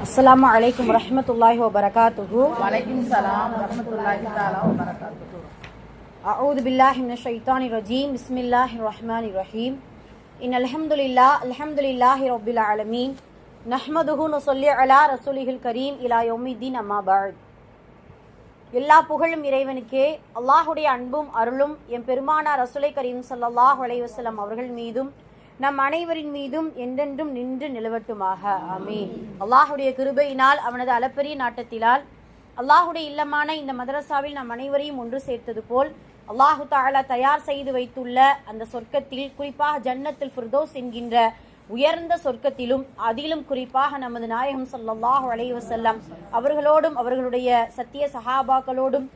அஸ்ஸலாமு அலைக்கும் வரஹ்மத்துல்லாஹி வபரகாத்துஹு. வலைக்கும் சலாம் வரஹ்மத்துல்லாஹி தஆலா வபரகாத்துஹு. அஊது பில்லாஹி மினஷ் ஷைத்தானிர் ரஜீம். பிஸ்மில்லாஹிர் ரஹ்மானிர் ரஹீம். இன்னல் அல்ஹம்துலில்லாஹி ரப்பில் ஆலமீன். நஹ்மதுஹு நுஸல்லி அலா ரசூலிஹில் கரீம் இலா யௌமித்தீன் அம்மா பஅத். எல்லா புகழும் இறைவனுக்கே. அல்லாஹுடைய அன்பும் அருளும் எம் பெருமானார் ரசூலை கரீம் ஸல்லல்லாஹு அலைஹி வஸல்லம் அவர்கள் மீதும் நம் அனைவரின் மீதும் என்றென்றும் நின்று நிலவட்டுமாக. ஆமீன். அல்லாஹுடைய கிருபையினால் அவனது அளப்பரிய நாட்டத்திலால் அல்லாஹுடைய இல்லமான இந்த மதரசாவில் நம் அனைவரையும் ஒன்று சேர்த்தது போல் அல்லாஹு தஆலா தயார் செய்து வைத்துள்ள அந்த சொர்க்கத்தில், குறிப்பாக ஜன்னத்துல் ஃபிர்தௌஸ் என்கின்ற உயர்ந்த சொர்க்கத்திலும், அதிலும் குறிப்பாக நமது நாயகம் ஸல்லல்லாஹு அலைஹி வஸல்லம் அவர்களோடும் அவர்களுடைய சத்திய சஹாபாக்களோடும்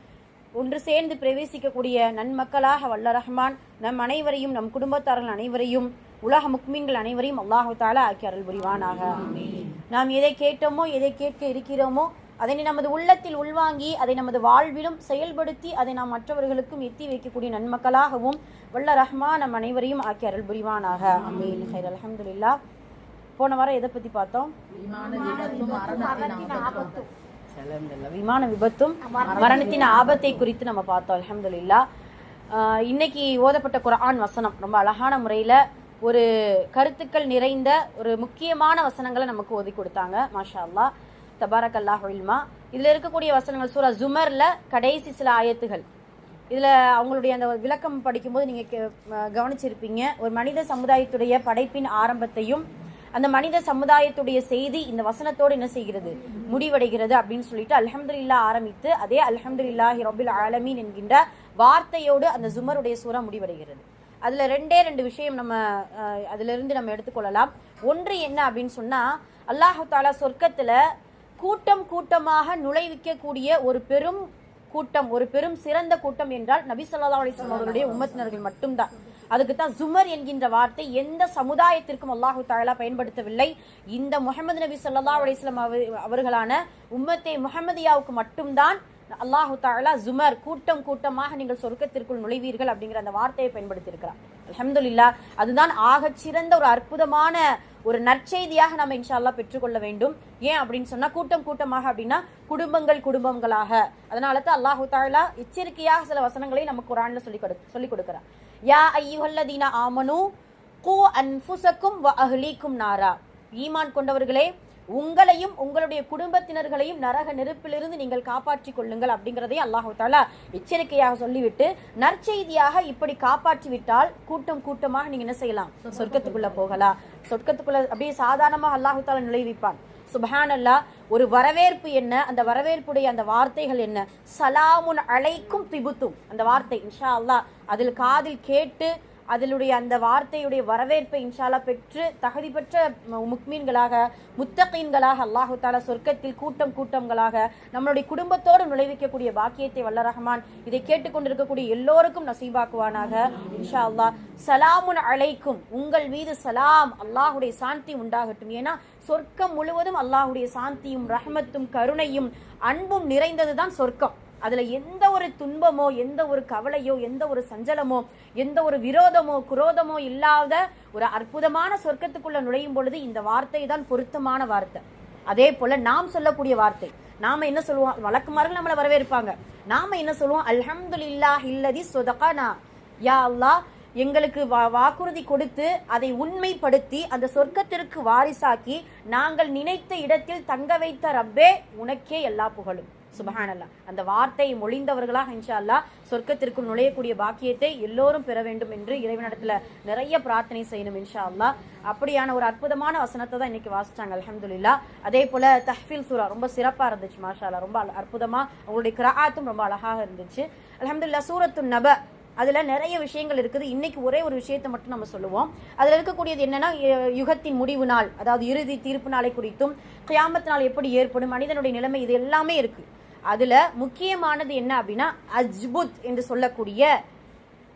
ஒன்று சேர்ந்து பிரவேசிக்கக்கூடிய நன்மக்களாக வல்ல ரஹ்மான் நம் அனைவரையும், நம் குடும்பத்தார்கள் அனைவரையும், உலக முக்மீன்கள் அனைவரையும் அல்லாஹு தஆலா ஆக்கி அருள் புரிவானாக. நாம் எதை கேட்டோமோ, எதை கேட்க இருக்கிறோமோ அதனை நமது உள்ளத்தில் உள்வாங்கி அதை நமது வாழ்விலும் செயல்படுத்தி அதை நாம் மற்றவர்களுக்கும் எத்தி வைக்கக்கூடிய நன்மக்களாகவும் வல்ல ரஹ்மான் நம் அனைவரையும் ஆக்கி அருள் புரிவானாக. ஆமீன். ஹைர். அல்ஹம்துலில்லாஹ். போன வாரம் எதை பத்தி பார்த்தோம்? விமான விபத்தும் மரணத்தின் ஆபத்தை குறித்து நம்ம பார்த்தோம். அல்ஹம்துலில்லாஹ். இன்னைக்கு ஓதப்பட்ட குர்ஆன் வசனம் ரொம்ப அழகான முறையில ஒரு கருத்துக்கள் நிறைந்த ஒரு முக்கியமான வசனங்களை நமக்கு ஓதி கொடுத்தாங்க. மாஷா அல்லாஹ், தபாரக்கல்லாஹு இல்மா. இதுல இருக்கக்கூடிய வசனங்கள் சூரா ஜுமர்ல கடைசி சில ஆயத்துகள். இதுல அவங்களுடைய அந்த விளக்கம் படிக்கும்போது நீங்க கவனிச்சிருப்பீங்க, ஒரு மனித சமுதாயத்துடைய படைப்பின் ஆரம்பத்தையும் அந்த மனித சமுதாயத்துடைய செய்தி இந்த வசனத்தோடு என்ன செய்கிறது, முடிவடைகிறது அப்படின்னு சொல்லிட்டு அல்ஹம்துலில்லாஹ் ஆரம்பித்து அதே அல்ஹம்துலில்லாஹி ரப்பில் ஆலமீன் என்கின்ற வார்த்தையோடு அந்த ஜுமருடைய சூரா முடிவடைகிறது. அதுல ரெண்டு விஷயம் நம்ம அதுல இருந்து நம்ம எடுத்துக்கொள்ளலாம். ஒன்று என்ன அப்படின்னு சொன்னா, அல்லாஹு தஆலா சொர்க்கத்துல கூட்டம் கூட்டமாக நுழைவிக்கக்கூடிய ஒரு பெரும் கூட்டம், ஒரு பெரும் சிறந்த கூட்டம் என்றால் நபி ஸல்லல்லாஹு அலைஹி வஸல்லம் அவர்களுடைய உம்மத்தினர்கள் மட்டும்தான். அதுக்கு தான் ஜுமர் என்கின்ற வார்த்தை எந்த சமுதாயத்திற்கும் அல்லாஹு தஆலா பயன்படுத்தவில்லை. இந்த முஹம்மது நபி ஸல்லல்லாஹு அலைஹி வஸல்லம் அவர்களான உம்மத்தே முஹம்மதியாவுக்கு மட்டும்தான் அல்லாஹு தஆலா ஜுமர், கூட்டம் கூட்டமாக நீங்கள் சொர்க்கத்திற்குள் நுழைவீர்கள் அப்படிங்கிற அந்த வார்த்தையை பயன்படுத்தி இருக்கிறார். அல்ஹம்துலில்லாஹ். அதுதான் ஆகச் சிறந்த ஒரு அற்புதமான ஒரு நற்செய்தியாக நம்ம இன்ஷா அல்லாஹ் பெற்றுக்கொள்ள வேண்டும். ஏன் அப்படின்னு சொன்னா, கூட்டம் கூட்டமாக அப்படின்னா குடும்பங்கள் குடும்பங்களாக. அதனால தான் அல்லாஹு தஆலா எச்சரிக்கையாக சில வசனங்களை நமக்கு குர்ஆன்ல சொல்லி கொடுக்கிறார். யா அய்யுஹல்லதீன ஆமனு கூ அன்ஃபுஸக்கும் வ அஹ்லீக்கும் நாரா. ஈமான் கொண்டவர்களே, உங்களையும் உங்களுடைய குடும்பத்தினர்களையும் நரக நெருப்பிலிருந்து நீங்கள் காப்பாற்றிக் கொள்ளுங்கள் அப்படிங்கிறதையும் அல்லாஹு தஆலா எச்சரிக்கையாக சொல்லிவிட்டு நற்செய்தியாக இப்படி காப்பாற்றி விட்டால் கூட்டம் கூட்டமாக நீங்க என்ன செய்யலாம், சொர்க்கத்துக்குள்ள போகலாம். சொர்க்கத்துக்குள்ள அப்படியே சாதாரணமாக அல்லாஹு தஆலா நுழைவிப்பான். சுப்ஹானல்லாஹ். ஒரு வரவேற்பு என்ன, அந்த வரவேற்புடைய அந்த வார்த்தைகள் என்ன, சலாமுன் அலைக்கும் திபுத்தும் அந்த வார்த்தை இன்ஷா அல்லாஹ் அதில் காதில் கேட்டு அதிலுடைய அந்த வார்த்தையுடைய வரவேற்பை இன்ஷா அல்லாஹ் பெற்று தகுதி பெற்ற முக்மீன்களாக, முத்தகீன்களாக அல்லாஹு தஆலா சொர்க்கத்தில் கூட்டம் கூட்டங்களாக நம்மளுடைய குடும்பத்தோடு நுழைவிக்கக்கூடிய பாக்கியத்தை வல்ல ரஹ்மான் இதை கேட்டுக்கொண்டிருக்கக்கூடிய எல்லோருக்கும் நசீபாக்குவானாக இன்ஷா அல்லாஹ். சலாமுன் அலைக்கும், உங்கள் மீது சலாம், அல்லாஹுடைய சாந்தி உண்டாகட்டும். ஏன்னா சொர்க்கம் முழுவதும் அல்லாஹுடைய சாந்தியும் ரஹ்மத்தும் கருணையும் அன்பும் நிறைந்ததுதான் சொர்க்கம். அதுல எந்த ஒரு துன்பமோ, எந்த ஒரு கவலையோ, எந்த ஒரு சஞ்சலமோ, எந்த ஒரு விரோதமோ குரோதமோ இல்லாத ஒரு அற்புதமான சொர்க்கத்துக்குள்ள நுழையும் பொழுது இந்த வார்த்தை தான் பொருத்தமான வார்த்தை. அதே போல நாம் சொல்லக்கூடிய வார்த்தை, நாம என்ன சொல்லுவோம், வழக்குமார்கள் நம்மளை வரவேற்பாங்க, நாம என்ன சொல்லுவோம், அல்ஹம்துலில்லாஹில்லதி ஸதகனா. யா அல்லாஹ், எங்களுக்கு வாக்குறுதி கொடுத்து அதை உண்மைப்படுத்தி அந்த சொர்க்கத்திற்கு வாரிசாக்கி நாங்கள் நினைத்த இடத்தில் தங்க வைத்த ரப்பே, உனக்கே எல்லா புகழும். சுப்ஹானல்லாஹ். அந்த வார்த்தையை மொழிந்தவர்களாக இன்ஷா அல்லாஹ் சொர்க்கத்திற்குள் நுழையக்கூடிய பாக்கியத்தை எல்லோரும் பெற வேண்டும் என்று இறைவனிடத்துல நிறைய பிரார்த்தனை செய்யணும் இன்ஷா அல்லாஹ். அப்படியான ஒரு அற்புதமான வசனத்தை தான் இன்னைக்கு வாசிச்சாங்க. அல்ஹம்துலில்லாஹ். அதே போல தஹ்ஃபீல் சூரா ரொம்ப சிறப்பா இருந்துச்சு. மாஷா அல்லாஹ். ரொம்ப அற்புதமா அவங்களுடைய கிராஅத்தும் ரொம்ப அழகாக இருந்துச்சு. அல்ஹம்துலில்லாஹ். சூரத்துன் நப, அதுல நிறைய விஷயங்கள் இருக்குது. இன்னைக்கு ஒரே ஒரு விஷயத்தை மட்டும் நம்ம சொல்லுவோம். அதுல இருக்கக்கூடியது என்னன்னா, யுகத்தின் முடிவு நாள், அதாவது இறுதி தீர்ப்பு நாளை குறித்தும், கியாமத் நாள் எப்படி ஏற்படும், மனிதனுடைய நிலைமை, இது எல்லாமே இருக்கு. அதுல முக்கியமானது என்ன அப்படின்னா, அஜ்புத் என்று சொல்லக்கூடிய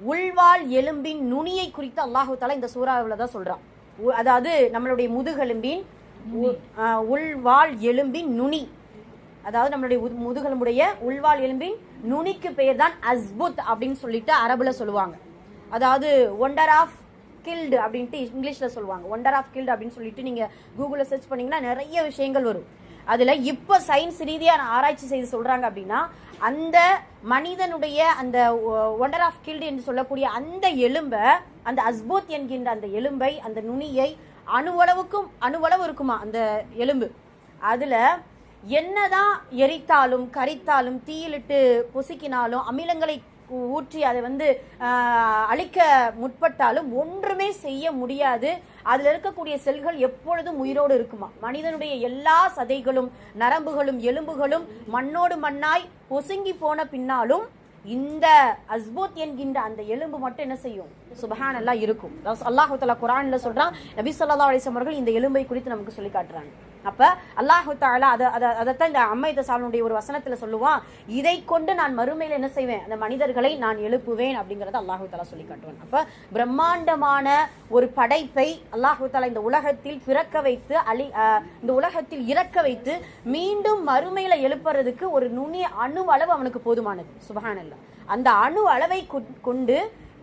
உள்வாள் எலும்பின் நுனியை குறித்து அல்லாஹு தஆலா இந்த சூறாவுல தான் சொல்றான். அதாவது நம்மளுடைய முதுகெலும்பின் உள்வாள் எலும்பின் நுனி, அதாவது நம்மளுடைய முதுகெலும்புடைய உள்வாள் எலும்பின் நுனிக்கு பெயர் தான் அஸ்புத் அப்படின்னு சொல்லிட்டு அரபுல சொல்லுவாங்க. அதாவது ஒண்டர் ஆஃப் கில்டு அப்படின்ட்டு இங்கிலீஷ்ல சொல்லுவாங்க. ஒண்டர் ஆஃப் கில்டு அப்படின்னு சொல்லிட்டு நீங்க கூகுள்ல சர்ச் பண்ணீங்கன்னா நிறைய விஷயங்கள் வரும். அதுல இப்ப சயின்ஸ் ரீதியான ஆராய்ச்சி செய்து சொல்றாங்க அப்படின்னா அந்த மனிதனுடைய அந்த ஒண்டர் ஆஃப் கில்டு என்று சொல்லக்கூடிய அந்த எலும்பை, அந்த அஸ்பூத் என்கின்ற அந்த எலும்பை, அந்த நுனியை அணுவளவு இருக்குமா அந்த எலும்பு, அதுல என்னதான் எரித்தாலும் கரித்தாலும் தீயிலிட்டு பொசுக்கினாலும் அமிலங்களை ஊற்றி அதை அழிக்க முற்பட்டாலும் ஒன்றுமே செய்ய முடியாது. அதுல இருக்கக்கூடிய செல்கள் எப்பொழுதும் உயிரோடு இருக்குமா. மனிதனுடைய எல்லா சதைகளும் நரம்புகளும் எலும்புகளும் மண்ணோடு மண்ணாய் பொசுங்கி போன பின்னாலும் இந்த அஸ்பூத் என்கின்ற அந்த எலும்பு மட்டும் என்ன செய்யும்? சுப்ஹானல்லாஹ் இருக்கும். அல்லாஹ் தஆலா குர்ஆன்ல சொல்றான், நபி ஸல்லல்லாஹு அலைஹி வஸல்லம் அவர்கள் இந்த எலும்பை குறித்து நமக்கு சொல்லி காட்டுறாங்க. அப்ப அல்லாஹ் தஆலா அதத்தான் இந்த அம்மைத சாலுடைய ஒரு வசனத்துல சொல்லுவான், இதை கொண்டு நான் மறுமையில என்ன செய்வேன், அந்த மனிதர்களை நான் எழுப்புவேன் அப்படிங்கறத அல்லாஹ் தஆலா சொல்லி காட்டுவான். அப்ப பிரம்மாண்டமான ஒரு படைப்பை அல்லாஹ் தஆலா இந்த உலகத்தில் பிறக்க வைத்து இந்த உலகத்தில் இறக்க வைத்து மீண்டும் மறுமையில எழுப்புறதுக்கு ஒரு நுனி அணு அளவு அவனுக்கு போதுமானது. சுப்ஹானல்லாஹ். அந்த அணு அளவை கொண்டு,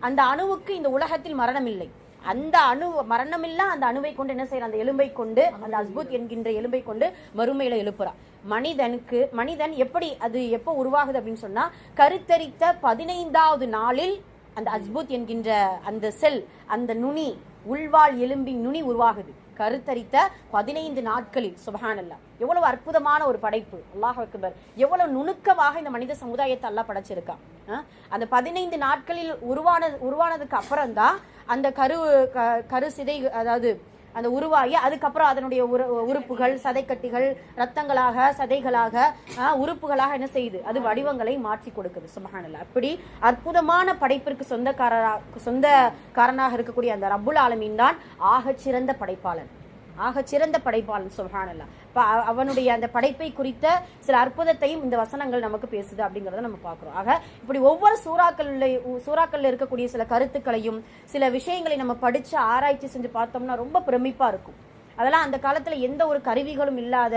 அந்த அணுவுக்கு இந்த உலகத்தில் மரணம் இல்லை, அந்த அணு மரணமில்லா அந்த அணுவை கொண்டு என்ன செய்யற, அந்த எலும்பை கொண்டு, அந்த அஸ்பூத் என்கின்ற எலும்பை கொண்டு மறுமையில எழுப்புறான். மனிதன் எப்படி அது எப்போ உருவாகுது அப்படின்னு சொன்னா, கருத்தரித்த 15வது நாளில் அந்த அஸ்பூத் என்கின்ற அந்த செல், அந்த நுனி, உள்வாள் எலும்பின் நுனி உருவாகுது. கருத்தரித்த 15 நாட்களில். சுப்ஹானல்லாஹ். எவ்வளவு அற்புதமான ஒரு படைப்பு. அல்லாஹ் அக்பர். எவ்வளவு நுணுக்கமாக இந்த மனித சமுதாயத்தை அல்லாஹ் படைச்சிருக்கான். அந்த 15 நாட்களில் உருவானதுக்கு அப்புறம் தான் அந்த கரு சிதை, அதாவது அந்த உருவாகி அதுக்கப்புறம் அதனுடைய உறுப்புகள், சதைக்கட்டிகள், ரத்தங்களாக, சதைகளாக, உறுப்புகளாக என்ன செய்யுது, அது வடிவங்களை மாற்றி கொடுக்குது. சுப்ஹானல்லாஹ். அப்படி அற்புதமான படைப்பிற்கு சொந்தக்காரனாக இருக்கக்கூடிய அந்த ரப்புல் ஆலமீன் தான் ஆகச்சிறந்த படைப்பாளன். சுப்ஹானல்லாஹ். அவனுடைய அந்த படைப்பை குறித்த சில அற்புதத்தையும் இந்த வசனங்கள் நமக்கு பேசுது அப்படிங்கறத நம்ம பார்க்கிறோம். ஆக இப்படி ஒவ்வொரு சூறாக்கள்ல இருக்கக்கூடிய சில கருத்துக்களையும் சில விஷயங்களை நம்ம படிச்சு ஆராய்ச்சி செஞ்சு பார்த்தோம்னா ரொம்ப பிரமிப்பா இருக்கும். அதெல்லாம் அந்த காலத்துல எந்த ஒரு கருவிகளும் இல்லாத,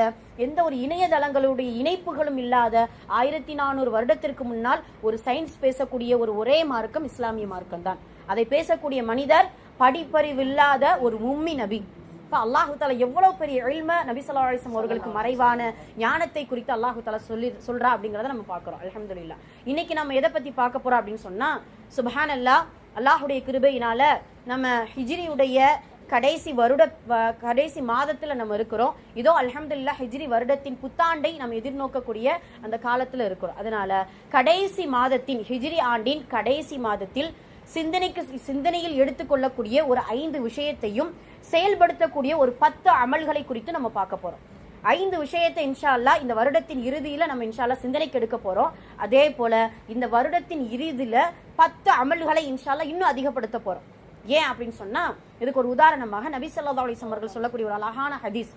எந்த ஒரு இணையதளங்களுடைய இணைப்புகளும் இல்லாத 1400 வருடத்திற்கு முன்னால் ஒரு சயின்ஸ் பேசக்கூடிய ஒரே மார்க்கம் இஸ்லாமிய மார்க்கம் தான். அதை பேசக்கூடிய மனிதர் படிப்பறிவில்லாத ஒரு உம்மி நபி. அல்லாஹு தஆலா எவ்வளவு பெரிய இல்ம நபி ஸல்லல்லாஹு அலைஹி வஸல்லம் அவர்களுக்கு மறைவான ஞானத்தை குறித்து அல்லாஹு தஆலா சொல்றா அப்படிங்கறத நம்ம பார்க்கிறோம். அல்ஹம்துலில்லாஹ். இன்னைக்கு நம்ம எதை பத்தி பார்க்க போறோம் அப்படின்னு சொன்னா, சுப்ஹானல்லாஹ், அல்லாஹ்வுடைய கிருபையினால நம்ம ஹிஜ்ரியுடைய கடைசி மாதத்துல நம்ம இருக்கிறோம். இதோ அல்ஹம்துலில்லாஹ் ஹிஜ்ரி வருடத்தின் புத்தாண்டை நம்ம எதிர்நோக்கக்கூடிய அந்த காலத்துல இருக்கிறோம். அதனால கடைசி மாதத்தின், ஹிஜ்ரி ஆண்டின் கடைசி மாதத்தில் சிந்தனையில் எடுத்துக்கொள்ளக்கூடிய ஒரு 5 விஷயத்தையும் செயல்படுத்தக்கூடிய ஒரு 10 அமல்களை குறித்து நம்ம பார்க்க போறோம். 5 விஷயத்தை இன்ஷா அல்லாஹ் இந்த வருடத்தின் இறுதியில நம்ம இன்ஷா அல்லாஹ் சிந்தனைக்கு எடுக்க போறோம். அதே போல இந்த வருடத்தின் இறுதியில 10 அமல்களை இன்ஷா அல்லாஹ் இன்னும் அதிகப்படுத்த போறோம். ஏன் அப்படின்னு சொன்னா, இதுக்கு ஒரு உதாரணமாக நபி ஸல்லல்லாஹு அலைஹி வஸல்லம் அவர்கள் சொல்லக்கூடிய ஒரு அழகான ஹதீஸ்.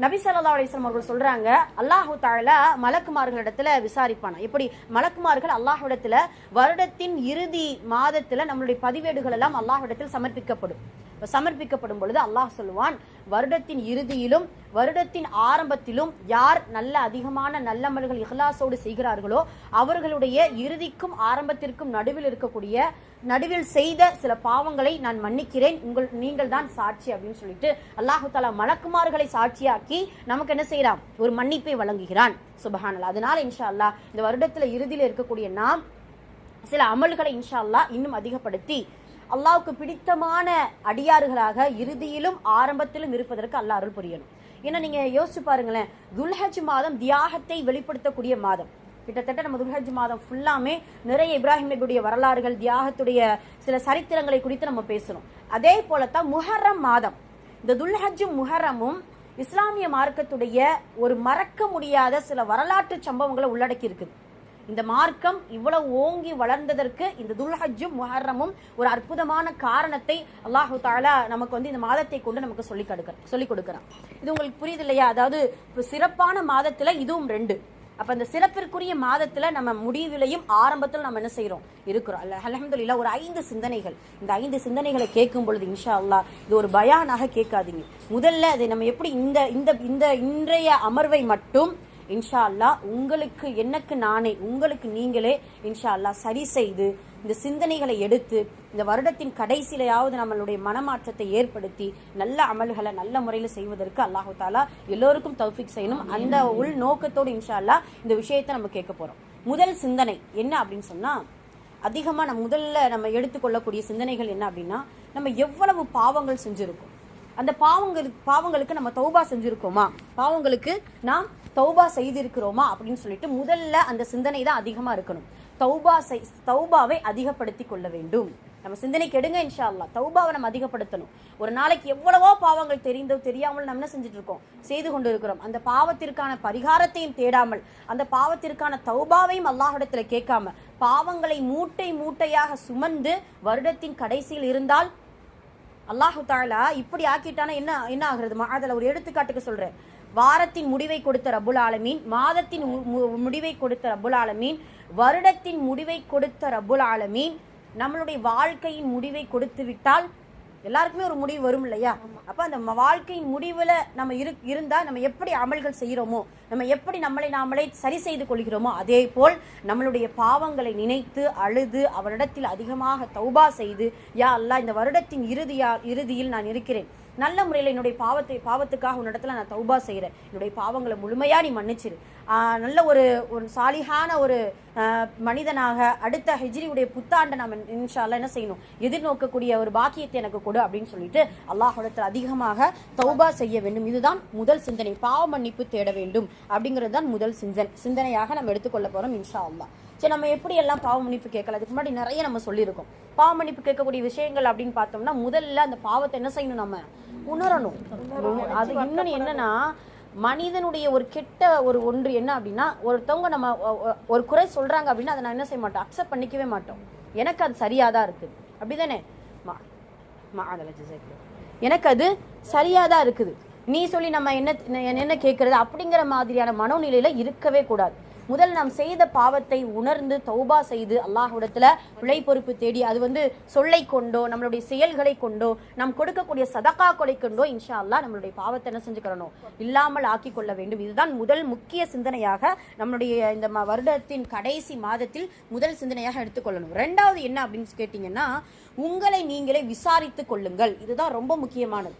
நபி ஸல்லல்லாஹு அலைஹி வஸல்லம் அவர்கள் சொல்றாங்க, அல்லாஹு தஆலா மலக்குமார்களிடத்துல விசாரிப்பானா. எப்படி மலக்குமார்கள் அல்லாஹ்விடத்துல வருடத்தின் இறுதி மாதத்துல நம்மளுடைய பதிவேடுகள் எல்லாம் அல்லாஹ்விடத்தில் சமர்ப்பிக்கப்படும் பொழுது அல்லாஹ் சொல்லுவான், வருடத்தின் இறுதியிலும் வருடத்தின் ஆரம்பத்திலும் யார் அதிகமான நல்லமல்கள் இஹ்லாஸோடு செய்கிறார்களோ அவர்களுடைய இறுதிக்கும் ஆரம்பத்திற்கும் நடுவில் செய்த சில பாவங்களை நான் மன்னிக்கிறேன், நீங்கள் தான் சாட்சி அப்படின்னு சொல்லிட்டு அல்லாஹு தஆலா மலக்குமார்களை சாட்சியாக்கி நமக்கு என்ன செய்யறான், ஒரு மன்னிப்பை வழங்குகிறான். சுப்ஹானல்லாஹ். அதனால இன்ஷா அல்லாஹ் இந்த வருடத்துல இறுதியில இருக்கக்கூடிய நாம் சில அமல்களை இன்ஷா அல்லாஹ் இன்னும் அதிகப்படுத்தி அல்லாஹ்வுக்கு பிடித்தமான அடியார்களாக இறுதியிலும் ஆரம்பத்திலும் இருப்பதற்கு அல்லாஹ் அருள் புரியணும். ஏன்னா நீங்க யோசிச்சு பாருங்களேன், துல்ஹஜ் மாதம் தியாகத்தை வெளிப்படுத்தக்கூடிய மாதம். கிட்டத்தட்ட நம்ம துல்ஹஜ் மாதம் ஃபுல்லாமே நிறைய இப்ராஹிம் நபியுடைய வரலாறுகள், தியாகத்துடைய சில சரித்திரங்களை குறித்து நம்ம பேசணும். அதே போலத்தான் முஹர்ரம் மாதம். இந்த துல்ஹஜ்ஜும் முஹர்ரமும் இஸ்லாமிய மார்க்கத்துடைய ஒரு மறக்க முடியாத சில வரலாற்று சம்பவங்களை உள்ளடக்கி இருக்குது. இந்த மார்க்கம் இவ்வளவு ஓங்கி வளர்ந்ததற்கு இந்த துல்ஹஜ்ஜும் முஹர்ரமும் ஒரு அற்புதமான காரணத்தை அல்லாஹு தஆலா நமக்கு இந்த மாதத்தை கொண்டு நமக்கு சொல்லிக் கொடுக்கிறான். இது உங்களுக்கு புரியுது இல்லையா? அதாவது சிறப்பான மாதத்துல இதுவும் 2. அப்ப அந்த சிறப்பிற்குரிய மாதத்துல நம்ம முடிவிலையும் ஆரம்பத்தில் நம்ம என்ன செய்யறோம், இருக்கிறோம். அல்ஹம்துலில்லாஹ். ஒரு 5 சிந்தனைகள். இந்த 5 சிந்தனைகளை கேட்கும் பொழுது இன்ஷா அல்லாஹ் இது ஒரு பயானாக கேட்காதீங்க. முதல்ல அதை நம்ம எப்படி இந்த இன்றைய அமர்வை மட்டும் இன்ஷா அல்லாஹ் உங்களுக்கு எனக்கு நானே உங்களுக்கு நீங்களே இன்ஷா அல்லாஹ் சரி செய்து இந்த சிந்தனைகளை எடுத்து இந்த வருடத்தின் கடைசியிலையாவது நம்மளுடைய மனமாற்றத்தை ஏற்படுத்தி நல்ல அமல்களை நல்ல முறையில் செய்வதற்கு அல்லாஹு தாலா எல்லோருக்கும் தௌஃபீக் செய்யணும். அந்த உள் நோக்கத்தோடு இன்ஷா அல்லாஹ் இந்த விஷயத்தை நம்ம கேட்க போறோம். முதல் சிந்தனை என்ன அப்படின்னு சொன்னா, அதிகமா முதல்ல நம்ம எடுத்துக்கொள்ளக்கூடிய சிந்தனைகள் என்ன அப்படின்னா, நம்ம எவ்வளவு பாவங்கள் செஞ்சிருக்கோம், அந்த பாவங்களுக்கு நம்ம தௌபா செஞ்சிருக்கோமா, பாவங்களுக்கு நாம் தௌபா செய்திருக்கிறோமா அப்படின்னு சொல்லிட்டு முதல்ல அந்த சிந்தனை தான் அதிகமா இருக்கணும். தௌபாவை அதிகப்படுத்தி கொள்ள வேண்டும். நம்ம சிந்தனைக்கு எடுங்க இன்ஷா அல்லாஹ். தௌபாவை நம்ம அதிகப்படுத்தணும். ஒரு நாளைக்கு எவ்வளவோ பாவங்கள் தெரியாமல் நம்ம என்ன செஞ்சுட்டு இருக்கோம், செய்து கொண்டு இருக்கிறோம். அந்த பாவத்திற்கான பரிகாரத்தையும் தேடாமல், அந்த பாவத்திற்கான தௌபாவையும் அல்லாஹ்விடத்துல கேட்காம, பாவங்களை மூட்டை மூட்டையாக சுமந்து வருடத்தின் கடைசியில் இருந்தால் அல்லாஹு தஆலா இப்படி ஆக்கிட்டானா என்ன ஆகுறது? அதுல ஒரு எடுத்துக்காட்டுக்கு சொல்றேன். வாரத்தின் முடிவை கொடுத்த ரப்புல் ஆலமீன், மாதத்தின் முடிவை கொடுத்த ரப்புல் ஆலமீன், வருடத்தின் முடிவை கொடுத்த ரப்புல் ஆலமீன் நம்மளுடைய வாழ்க்கையின் முடிவை கொடுத்து விட்டால் எல்லாருக்குமே ஒரு முடிவு வரும் இல்லையா? அப்ப அந்த வாழ்க்கையின் முடிவுல நம்ம இருந்தா நம்ம எப்படி அமல்கள் செய்யறோமோ, நம்ம எப்படி நாமளே சரி செய்து கொள்கிறோமோ, அதே போல் நம்மளுடைய பாவங்களை நினைத்து அழுது அவரிடத்தில் அதிகமாக தௌபா செய்து, யா அல்லாஹ் இந்த வருடத்தின் இறுதியில் நான் இருக்கிறேன், நல்ல முறையில் என்னுடைய பாவத்துக்காக உன்னிடத்துல நான் தௌபா செய்கிறேன், என்னுடைய பாவங்களை முழுமையா நீ மன்னிச்சிரு, நல்ல ஒரு சாலிஹான ஒரு மனிதனாக அடுத்த ஹிஜ்ரியுடைய புத்தாண்டை நம்ம இன்ஷா அல்லாஹ் என்ன செய்யணும், எதிர்நோக்கக்கூடிய ஒரு பாக்கியத்தை எனக்கு கொடு அப்படின்னு சொல்லிட்டு அல்லாஹ்விடத்தில் அதிகமாக தௌபா செய்ய வேண்டும். இதுதான் முதல் சிந்தனை. பாவ மன்னிப்பு தேட வேண்டும் அப்படிங்கிறது தான் முதல் சிந்தனையாக நம்ம எடுத்துக்கொள்ள போறோம் இன்ஷா அல்லாஹ். சரி, நம்ம எப்படி எல்லாம் பாவ மன்னிப்பு கேட்கலாம்? அதுக்கு முன்னாடி நிறைய நம்ம சொல்லியிருக்கோம். பாவ மன்னிப்பு கேட்கக்கூடிய விஷயங்கள் அப்படின்னு பார்த்தோம்னா, முதல்ல அந்த பாவத்தை என்ன செய்யணும், நம்ம உணரணும். அது இன்னொன்னு என்னன்னா, மனிதனுடைய ஒரு கெட்ட ஒன்று என்ன அப்படின்னா, ஒருத்தவங்க நம்ம ஒரு குறை சொல்றாங்க அப்படின்னா அதை நான் என்ன செய்ய மாட்டோம், அக்செப்ட் பண்ணிக்கவே மாட்டோம். எனக்கு அது சரியாதான் இருக்குது, அப்படிதானே? எனக்கு அது சரியாதான் இருக்குது, நீ சொல்லி நம்ம என்ன கேட்கறது அப்படிங்கிற மாதிரியான மனோநிலையில இருக்கவே கூடாது. முதல் நாம் செய்த பாவத்தை உணர்ந்து தௌபா செய்து அல்லாஹ்விடத்துல பிழை பொறுப்பு தேடி, அது சொல்லை கொண்டோ நம்மளுடைய செயல்களை கொண்டோ நாம் கொடுக்கக்கூடிய சதகா கொலை கொண்டோ இன்ஷா அல்லாஹ் நம்மளுடைய பாவத்தை என்ன செஞ்சுக்கிறணும், இல்லாமல் ஆக்கி கொள்ள வேண்டும். இதுதான் முதல் முக்கிய சிந்தனையாக நம்மளுடைய இந்த வருடத்தின் கடைசி மாதத்தில் முதல் சிந்தனையாக எடுத்துக்கொள்ளணும். ரெண்டாவது என்ன அப்படின்னு கேட்டீங்கன்னா, உங்களை நீங்களே விசாரித்து கொள்ளுங்கள். இதுதான் ரொம்ப முக்கியமானது.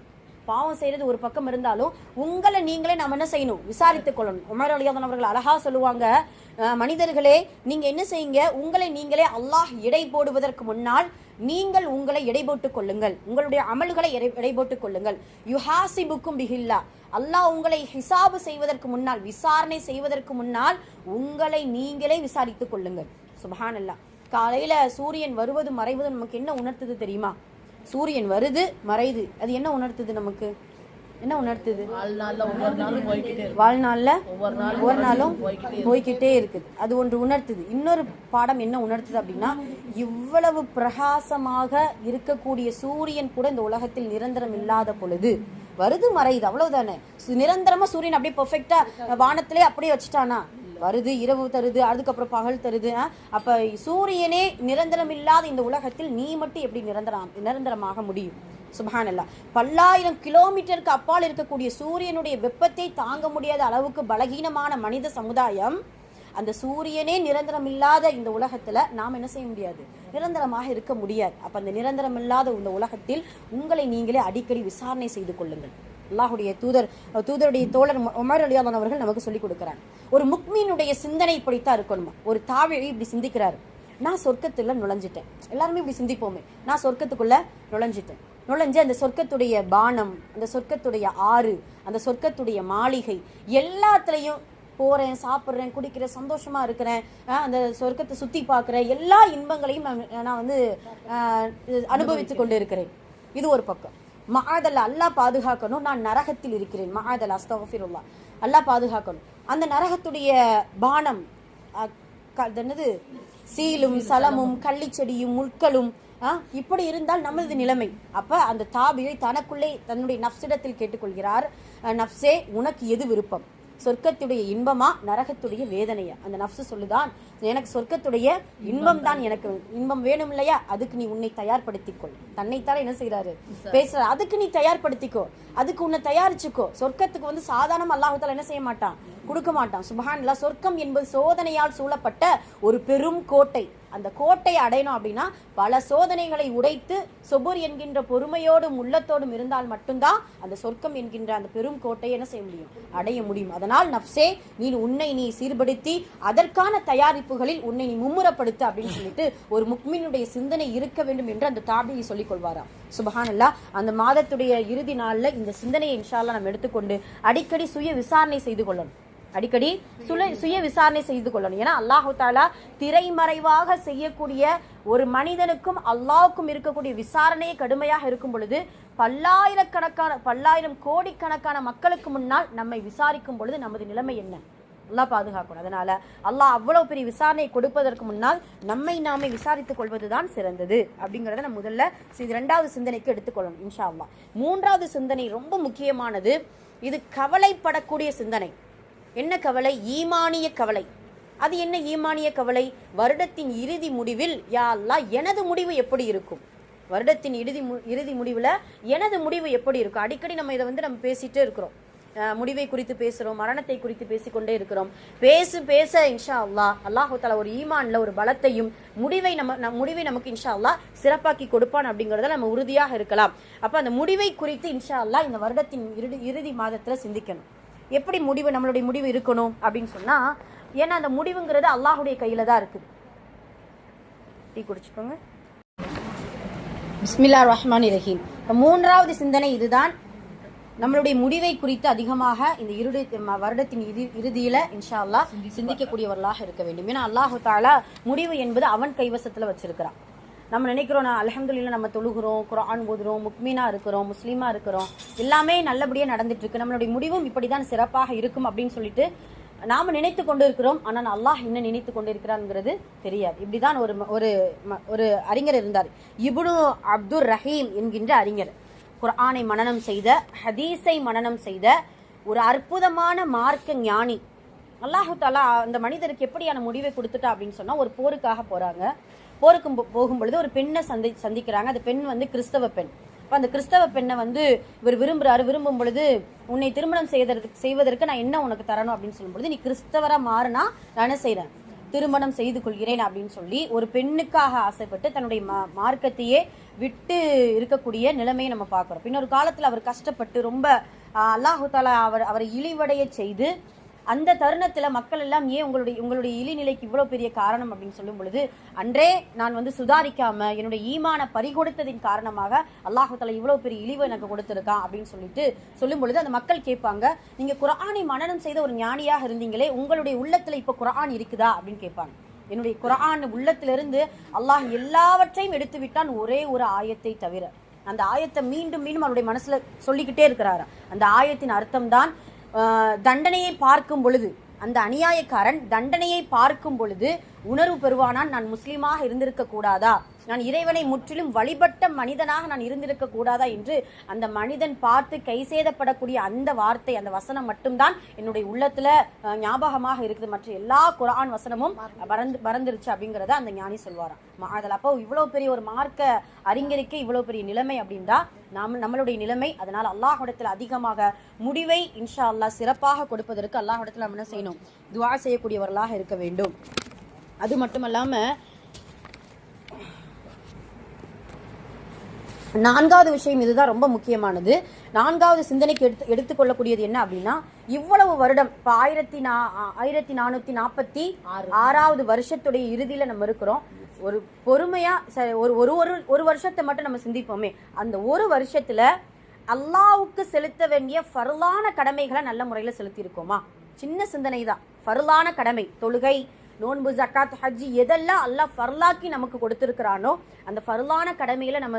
பாவம் செய்யறது ஒரு பக்கம் இருந்தாலும் உங்களை நீங்களே நம்ம என்ன செய்யணும், விசாரித்துக் கொள்ளணும். உமர் ரலியல்லாஹு அவர்கள் அழகா சொல்லுவாங்க, மனிதர்களே நீங்க என்ன செய்யுங்க, உங்களை நீங்களே அல்லாஹ் எடை போடுவதற்கு முன்னால் நீங்கள் உங்களை எடை போட்டுக் கொள்ளுங்கள், உங்களுடைய அமல்களை எடை போட்டுக் கொள்ளுங்கள். யுஹாசிபுக்கும் பிஹில்லா, அல்லாஹ் உங்களை ஹிசாபு செய்வதற்கு முன்னால், விசாரணை செய்வதற்கு முன்னால் உங்களை நீங்களே விசாரித்துக் கொள்ளுங்கள். சுப்ஹானல்லாஹ். காலையில சூரியன் வருவது மறைவது நமக்கு என்ன உணர்த்துது தெரியுமா? சூரியன் வருது மறையுது, அது என்ன உணர்த்துது? நமக்கு என்ன உணர்த்துது? வாழ்நாள்ல ஒவ்வொரு நாளும் போய்கிட்டே இருக்குது, அது ஒன்று உணர்த்துது. இன்னொரு பாடம் என்ன உணர்த்துது அப்படின்னா, இவ்வளவு பிரகாசமாக இருக்கக்கூடிய சூரியன் கூட இந்த உலகத்தில் நிரந்தரம் இல்லாத பொழுது வருது மறையுது, அவ்வளவுதானே. நிரந்தரமா சூரியன் அப்படியே பெர்ஃபெக்டா வானத்திலே அப்படியே வச்சுட்டானா, வருது இரவு தருது, அதுக்கப்புறம் பகல் தருது. அப்ப சூரியனே நிரந்தரம் இல்லாத இந்த உலகத்தில் நீ மட்டும் எப்படி நிரந்தரமாக முடியும்? சுப்ஹானல்லாஹ். பல்லாயிரம் கிலோமீட்டருக்கு அப்பால் இருக்கக்கூடிய சூரியனுடைய வெப்பத்தை தாங்க முடியாத அளவுக்கு பலகீனமான மனித சமுதாயம், அந்த சூரியனே நிரந்தரம் இல்லாத இந்த உலகத்துல நாம் என்ன செய்ய முடியாது, நிரந்தரமாக இருக்க முடியாது. அப்ப அந்த நிரந்தரம் இல்லாத இந்த உலகத்தில் உங்களை நீங்களே அடிக்கடி விசாரணை செய்து கொள்ளுங்கள். அல்லாஹுடைய தூதருடைய தோழர் உமர் ரலியல்லாஹு அவர்கள் நமக்கு சொல்லிக் கொடுக்கிறார். ஒரு முக்மீனுடைய சிந்தனை இப்படித்தான் இருக்கணுமா. ஒரு தாபிஈ இப்படி சிந்திக்கிறாரு, நான் சொர்க்கத்துல நுழைஞ்சிட்டேன். எல்லாருமே இப்படி சிந்திப்போமே, நான் சொர்க்கத்துக்குள்ள நுழைஞ்சு அந்த சொர்க்கத்துடைய பானம், அந்த சொர்க்கத்துடைய ஆறு, அந்த சொர்க்கத்துடைய மாளிகை எல்லாத்துலயும் போறேன், சாப்பிட்றேன், குடிக்கிறேன், சந்தோஷமா இருக்கிறேன், அந்த சொர்க்கத்தை சுத்தி பார்க்கிறேன், எல்லா இன்பங்களையும் நான் அனுபவித்து கொண்டு இருக்கிறேன். இது ஒரு பக்கம். மஆதல்லா, அல்லாஹ் பாதுகாக்கணும், நான் நரகத்தில் இருக்கிறேன். மஆதல்லா, அஸ்தக்ஃபிருல்லாஹ், அல்லாஹ் பாதுகாக்கணும். அந்த நரகத்துடைய பானம் என்னது, சீலும் சலமும் கள்ளிச்செடியும் முட்களும் இப்படி இருந்தால் நமது நிலைமை. அப்ப அந்த தாபியை தனக்குள்ளே தன்னுடைய நஃப்ஸிடத்தில் கேட்டுக்கொள்கிறார், நஃப்ஸே உனக்கு எது விருப்பம், சொர்க்கத்துடைய இன்பமா நரகத்துடைய வேதனையா? அந்த நஃப்ஸ் சொல்லுதான், எனக்கு சொர்க்கத்துடைய இன்பம் தான், எனக்கு இன்பம் வேணும் இல்லையா, அதுக்கு நீ உன்னை தயார்படுத்திக்கொள். தன்னைத்தானே என்ன செய்யறாரு, பேசுறாரு, அதுக்கு நீ தயார்படுத்திக்கோ. அதுக்கு உன்னை தயாரிச்சுக்கோ. சொர்க்கத்துக்கு வந்து சாதாரண அல்லாஹ் தஆலா என்ன செய்ய மாட்டான், கொடுக்க மாட்டான். சுப்ஹானல்லாஹ். சொர்க்கம் என்பது சோதனையால் சூழப்பட்ட ஒரு பெரும் கோட்டை. அந்த கோட்டையை அடையணும் அப்படின்னா பல சோதனைகளை உடைத்து சொபுர் என்கின்ற பொறுமையோடும் உள்ளத்தோடும் இருந்தால் மட்டும்தான் அந்த சொர்க்கம் என்கின்ற அந்த பெரும் கோட்டையை என்ன செய்ய முடியும், அடைய முடியும். அதனால் நஃப்ஸே, உன்னை நீ சீர்படுத்தி அதற்கான தயாரிப்புகளில் உன்னை நீ மும்முரப்படுத்து அப்படின்னு சொல்லிட்டு ஒரு முக்மினுடைய சிந்தனை இருக்க வேண்டும் என்று அந்த தாபியை சொல்லிக் கொள்வாராம். சுப்ஹானல்லாஹ். அந்த மாதத்துடைய இறுதி நாள்ல இந்த சிந்தனையை இன்ஷா அல்லாஹ் நம்ம எடுத்துக்கொண்டு அடிக்கடி சுய விசாரணை செய்து கொள்ளணும். அடிக்கடி சுய விசாரணை செய்து கொள்ளணும். ஏன்னா அல்லாஹு தஆலா திரைமறைவாக செய்யக்கூடிய ஒரு மனிதனுக்கும் அல்லாஹ்வுக்கும் இருக்கக்கூடிய விசாரணையே கடுமையாக இருக்கும் பொழுது பல்லாயிரம் கோடிக்கணக்கான மக்களுக்கு முன்னால் நம்மை விசாரிக்கும் பொழுது நமது நிலைமை என்ன, அல்லாஹ் பாதுகாக்கணும். அதனால அல்லாஹ் அவ்வளவு பெரிய விசாரணை கொடுப்பதற்கு முன்னால் நம்மை நாமே விசாரித்துக் கொள்வதுதான் சிறந்தது அப்படிங்கறத நம்ம முதல்ல இரண்டாவது சிந்தனைக்கு எடுத்துக்கொள்ளணும் இன்ஷா அல்லாஹ். மூன்றாவது சிந்தனை ரொம்ப முக்கியமானது. இது கவலைப்படக்கூடிய சிந்தனை. என்ன கவலை? ஈமானிய கவலை. அது என்ன ஈமானிய கவலை? வருடத்தின் இறுதி முடிவில் யா அல்லாஹ் எனது முடிவு எப்படி இருக்கும், வருடத்தின் இறுதி முடிவில் எனது முடிவு எப்படி இருக்கும். அடிக்கடி நம்ம இதை வந்து நம்ம பேசிட்டே இருக்கிறோம். முடிவை குறித்து பேசுறோம், மரணத்தை குறித்து பேசிக்கொண்டே இருக்கிறோம். பேச இன்ஷா அல்லாஹ் அல்லாஹு தஆலா ஒரு ஈமான்ல ஒரு பலத்தையும் முடிவை நமக்கு இன்ஷா அல்லாஹ் சிறப்பாக்கி கொடுப்பான் அப்படிங்கறத நம்ம உறுதியாக இருக்கலாம். அப்ப அந்த முடிவை குறித்து இன்ஷா அல்லாஹ் இந்த வருடத்தின் இறுதி மாதத்துல சிந்திக்கணும். எப்படி நம்மளுடைய முடிவு இருக்கணும் அப்படின்னு சொன்னா, ஏன்னா அந்த முடிவுங்கிறது அல்லாஹுடைய கையில தான் இருக்குது. டீ குடிச்சுக்கோங்க. பிஸ்மில்லாஹிர் ரஹ்மானிர் ரஹீம். மூன்றாவது சிந்தனை இதுதான். நம்மளுடைய முடிவை குறித்து அதிகமாக இந்த வருடத்தின் இறுதியில இன்ஷா அல்லாஹ் சிந்திக்கக்கூடியவர்களாக இருக்க வேண்டும். ஏன்னா அல்லாஹு தஆலா முடிவு என்பது அவன் கைவசத்துல வச்சிருக்கிறான். நம்ம நினைக்கிறோம், அல்ஹம்துலில்லாஹ் நம்ம தொழுகிறோம், குர்ஆன் ஓதுறோம், முக்மீனா இருக்கிறோம், முஸ்லீமா இருக்கிறோம், எல்லாமே நல்லபடியா நடந்துட்டு இருக்கு, நம்மளுடைய முடிவும் இப்படிதான் சிறப்பாக இருக்கும் அப்படின்னு சொல்லிட்டு நாம நினைத்து கொண்டு இருக்கிறோம். ஆனால் அல்லாஹ் என்ன நினைத்து கொண்டு இருக்கிறாங்கிறது தெரியாது. இப்படிதான் ஒரு அறிஞர் இருந்தார், இப்னு அப்துர் ரஹீம் என்கின்ற அறிஞர். குர்ஆனை மனனம் செய்த, ஹதீஸை மனனம் செய்த ஒரு அற்புதமான மார்க்க ஞானி. அல்லாஹு தஆலா அந்த மனிதருக்கு எப்படியான முடிவை கொடுத்துட்டா அப்படின்னு சொன்னா, ஒரு போருக்காக போறாங்க. போருக்கு போகும் பொழுது ஒரு பெண்ணை சந்திக்கிறாங்க. அந்த பெண் வந்து கிறிஸ்தவ பெண். அப்ப அந்த கிறிஸ்தவ பெண்ணை வந்து இவர் விரும்பும் பொழுது, உன்னை திருமணம் செய்வதற்கு நான் என்ன உனக்கு தரணும் அப்படின்னு சொல்லும் பொழுது, நீ கிறிஸ்தவரா மாறினா நான் என்ன செய்யறேன், திருமணம் செய்து கொள்கிறேன் அப்படின்னு சொல்லி ஒரு பெண்ணுக்காக ஆசைப்பட்டு தன்னுடைய மார்க்கத்தையே விட்டு இருக்கக்கூடிய நிலைமையை நம்ம பார்க்கிறோம். பின்னொரு காலத்துல அவர் கஷ்டப்பட்டு ரொம்ப அல்லாஹு தஆலா அவரை இழிவடைய செய்து, அந்த தருணத்துல மக்கள் எல்லாம் ஏன் உங்களுடைய இழிநிலைக்கு இவ்வளவு பெரிய காரணம் அப்படின்னு சொல்லும் பொழுது, அன்றே நான் வந்து சுதாரிக்காம என்னுடைய ஈமான பறிகொடுத்ததின் காரணமாக அல்லாஹு தஆலா இவ்வளவு பெரிய இழிவை எனக்கு கொடுத்திருக்கான் அப்படின்னு சொல்லும் பொழுது அந்த மக்கள் கேட்பாங்க, நீங்க குர்ஆனை மனனம் செய்த ஒரு ஞானியாக இருந்தீங்களே, உங்களுடைய உள்ளத்துல இப்ப குர்ஆன் இருக்குதா அப்படின்னு கேட்பாங்க. என்னுடைய குர்ஆன் உள்ளத்திலிருந்து அல்லாஹ் எல்லாவற்றையும் எடுத்து விட்டான், ஒரே ஒரு ஆயத்தை தவிர. அந்த ஆயத்தை மீண்டும் மீண்டும் அவருடைய மனசுல சொல்லிக்கிட்டே இருக்கிறாரு. அந்த ஆயத்தின் அர்த்தம் தான், தண்டனையை பார்க்கும் பொழுது, அந்த அநியாயக்காரன் தண்டனையை பார்க்கும் பொழுது உணர்வு பெறுவானான், நான் முஸ்லீமாக இருந்திருக்க கூடாதா, நான் இறைவனை முற்றிலும் வழிபட்ட மனிதனாக நான் இருந்திருக்க கூடாதா என்று அந்த மனிதன் பார்த்து கை சேதப்படக்கூடிய அந்த வார்த்தை, அந்த வசனம் மட்டும்தான் என்னுடைய உள்ளத்துல ஞாபகமாக இருக்குது. மற்ற எல்லா குர்ஆன் வசனமும் மறந்துருச்சு அப்படிங்கிறத அந்த ஞானி சொல்வாராம். அதில் அப்போ இவ்வளவு பெரிய ஒரு மார்க்க அறிஞருக்கு இவ்வளவு பெரிய நிலைமை அப்படின்னா நம்மளுடைய நிலைமை. அதனால் அல்லாஹ்விடத்தில் அதிகமாக முடிவை இன்ஷா அல்லாஹ் சிறப்பாக கொடுப்பதற்கு அல்லாஹ்விடத்தில் நம்ம என்ன செய்யணும், துஆ செய்யக்கூடியவர்களாக இருக்க வேண்டும். அது மட்டுமல்லாம நான்காவது விஷயம், இதுதான் ரொம்ப முக்கியமானது. நான்காவது சிந்தனைக்கு எடுத்துக்கொள்ளக்கூடியது என்ன அப்படின்னா, இவ்வளவு வருடம் இப்ப 1446வது வருஷத்துடைய இறுதியில நம்ம இருக்கிறோம். ஒரு பொறுமையா ஒரு வருஷத்தை மட்டும் நம்ம சிந்திப்போமே, அந்த ஒரு வருஷத்துல அல்லாஹ்வுக்கு செலுத்த வேண்டிய ஃபர்லான கடமைகளை நல்ல முறையில செலுத்தி இருக்கோமா? சின்ன சிந்தனை தான். ஃபர்லான கடமை, தொழுகை, நோன்பு, ஜக்காத், ஹஜ், எதெல்லாம் அல்லாஹ் ஃபர்லாக்கி நமக்கு கொடுத்திருக்கிறானோ அந்த ஃபர்லான கடமையில நம்ம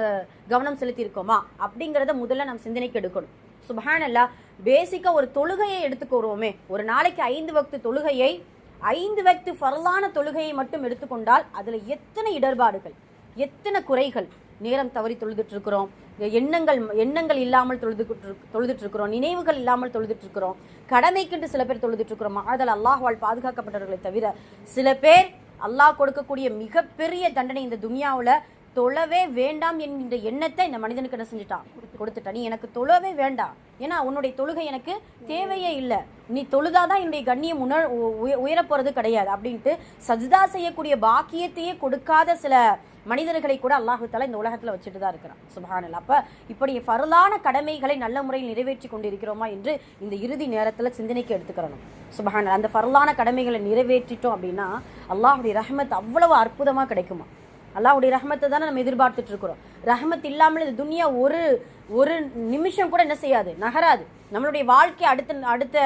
கவனம் செலுத்தி இருக்கோமா அப்படிங்கறத முதல்ல நம்ம சிந்தனைக்கு எடுக்கணும். சுப்ஹானல்லாஹ். பேசிக்கா ஒரு தொழுகையை எடுத்துக்கோருவோமே, ஒரு நாளைக்கு 5 வக்து தொழுகையை, 5 வக்து ஃபர்லான தொழுகையை மட்டும் எடுத்துக்கொண்டால் அதுல எத்தனை இடர்பாடுகள், எத்தனை குறைகள். நேரம் தவறி தொழுதுட்டு இருக்கிறோம், எண்ணங்கள் இல்லாமல் தொழுதுட்டு இருக்கிறோம், நினைவுகள் இல்லாமல் தொழுதுட்டு இருக்கிறோம், கடமைக்கென்று சில பேர் தொழுதுட்டு இருக்கிறோம். அதில் அல்லாஹ்வால் பாதுகாக்கப்பட்டவர்களை தவிர சில பேர் அல்லாஹ் கொடுக்கக்கூடிய மிகப்பெரிய தண்டனை இந்த துனியாவுல தொழவே வேண்டாம் என்கின்ற எண்ணத்தை இந்த மனிதனுக்கு என்ன செஞ்சுட்டான், கொடுத்துட்டான். நீ எனக்கு தொழவே வேண்டாம், ஏன்னா உன்னுடைய தொழுகை எனக்கு தேவையே இல்லை, நீ தொழுதாதான் என்னுடைய கண்ணியம் உயர போறது கிடையாது அப்படின்ட்டு சஜ்தா செய்யக்கூடிய பாக்கியத்தையே கொடுக்காத சில மனிதர்களை கூட அல்லாஹு தஆலா இந்த உலகத்துல வச்சுட்டு தான் இருக்கிறான். சுப்ஹானல்லாஹ். அப்ப இப்படி ஃபர்லான கடமைகளை நல்ல முறையில் நிறைவேற்றி கொண்டிருக்கிறோமா என்று இந்த இறுதி நேரத்துல சிந்தனைக்கு எடுத்துக்கிறோம். சுப்ஹானல்லாஹ். அந்த ஃபர்லான கடமைகளை நிறைவேற்றிட்டோம் அப்படின்னா அல்லாஹ்வுடைய ரஹ்மத் அவ்வளவு அற்புதமா கிடைக்குமா. அல்லாஹ்வுடைய ரஹ்மத்தை தானே நம்ம எதிர்பார்த்துட்டு இருக்கிறோம். ரஹ்மத் இல்லாமல் இந்த துனியா ஒரு நிமிஷம் கூட என்ன செய்யாது, நகராது. நம்மளுடைய வாழ்க்கை அடுத்த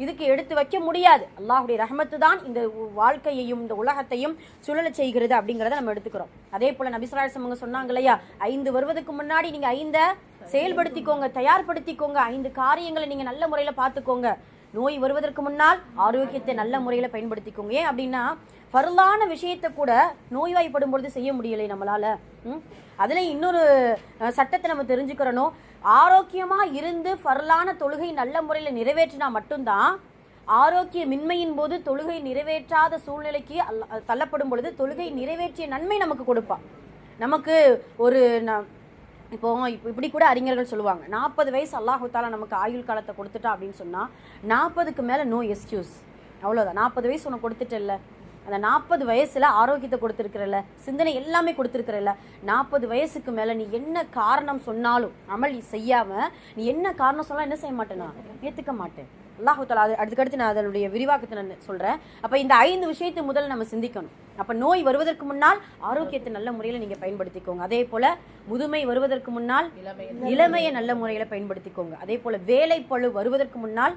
இதுக்கு எடுத்து வைக்க முடியாது. அல்லாஹ்வுடைய ரஹ்மத்து தான் இந்த வாழ்க்கையையும் இந்த உலகத்தையும் சுழல செய்கிறது அப்படிங்கிறத நம்ம எடுத்துக்கிறோம். அதே போல நபி ஸல்லல்லாஹு அலைஹி வஸல்லம் சொன்னாங்க இல்லையா, 5 வருவதுக்கு முன்னாடி நீங்க 5 செயல்படுத்திக்கோங்க, தயார்படுத்திக்கோங்க, 5 காரியங்களை நீங்க நல்ல முறையில பார்த்துக்கோங்க. நோய் வருவதற்கு முன்னால் ஆரோக்கியத்தை நல்ல முறையில பயன்படுத்திக்கோங்க. ஏன் அப்படின்னா ஃபர்லான விஷயத்தை கூட நோய்வாய்ப்படும் பொழுது செய்ய முடியலை நம்மளால. அதுல இன்னொரு சட்டத்தை நம்ம தெரிஞ்சுக்கிறணும். ஆரோக்கியமா இருந்து ஃபர்லான தொழுகை நல்ல முறையில நிறைவேற்றினா மட்டும்தான் ஆரோக்கியமின்மையின் போது தொழுகை நிறைவேற்றாத சூழ்நிலைக்கு தள்ளப்படும் பொழுது தொழுகை நிறைவேற்றிய நன்மை நமக்கு கொடுப்பான். நமக்கு ஒரு இப்போ இப்படி கூட அறிஞர்கள் சொல்லுவாங்க, 40 வயசு அல்லாஹு தஆலா நமக்கு ஆயுள் காலத்தை கொடுத்துட்டா அப்படின்னு சொன்னா 40க்கு மேல நோ எக்ஸ்கியூஸ், அவ்வளவுதான். 40 வயசு உனக்கு கொடுத்துட்டல்ல, அந்த 40 வயசுல ஆரோக்கியத்தை கொடுத்துருக்கிறல்ல, சிந்தனை எல்லாமே கொடுத்துருக்கிறல்ல, 40 வயசுக்கு மேல நீ என்ன காரணம் சொன்னாலும் அமல் செய்யாம நீ என்ன காரணம் சொன்னாலும் என்ன செய்ய மாட்டேன்னா ஏத்துக்க மாட்டேன். அல்லாஹு தஆலா அதுக்கடுத்து நான் அதனுடைய விரிவாக்கத்தை நான் சொல்றேன். அப்ப இந்த 5 விஷயத்தை முதல்ல நம்ம சிந்திக்கணும். அப்ப நோய் வருவதற்கு முன்னால் ஆரோக்கியத்தை நல்ல முறையில நீங்க பயன்படுத்திக்கோங்க. அதே போல முதுமை வருவதற்கு முன்னால் இளமையை நல்ல முறையில பயன்படுத்திக்கோங்க. அதே போல வேலை பளு வருவதற்கு முன்னால்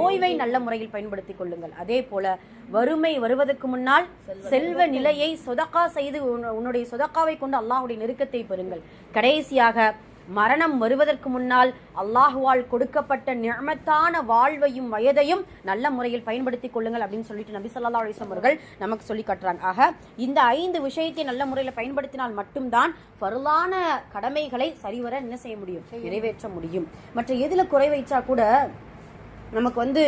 ஓய்வை நல்ல முறையில் பயன்படுத்திக் கொள்ளுங்கள். அதே போல வறுமை வருவதற்கு முன்னால் செல்வ நிலையை சொதக்கா செய்து உன்னுடைய சொதக்காவை கொண்டு அல்லாஹ்வுடைய நெருக்கத்தை பெறுங்கள். கடைசியாக மரணம் வருவதற்கு முன்னால் அல்லாஹுவால் கொடுக்கப்பட்ட நிஅமத்தான வாழ்வையும் வயதையும் நல்ல முறையில் பயன்படுத்திக் கொள்ளுங்கள் அப்படின்னு சொல்லிட்டு நபி ஸல்லல்லாஹு அலைஹி வஸல்லம் அவர்கள் நமக்கு சொல்லி காட்டுறாங்க. ஆக இந்த 5 விஷயத்தை நல்ல முறையில் பயன்படுத்தினால் மட்டும்தான் ஃபர்லான கடமைகளை சரிவர என்ன செய்ய முடியும், நிறைவேற்ற முடியும். மற்ற எதுல குறை வைச்சா கூட நமக்கு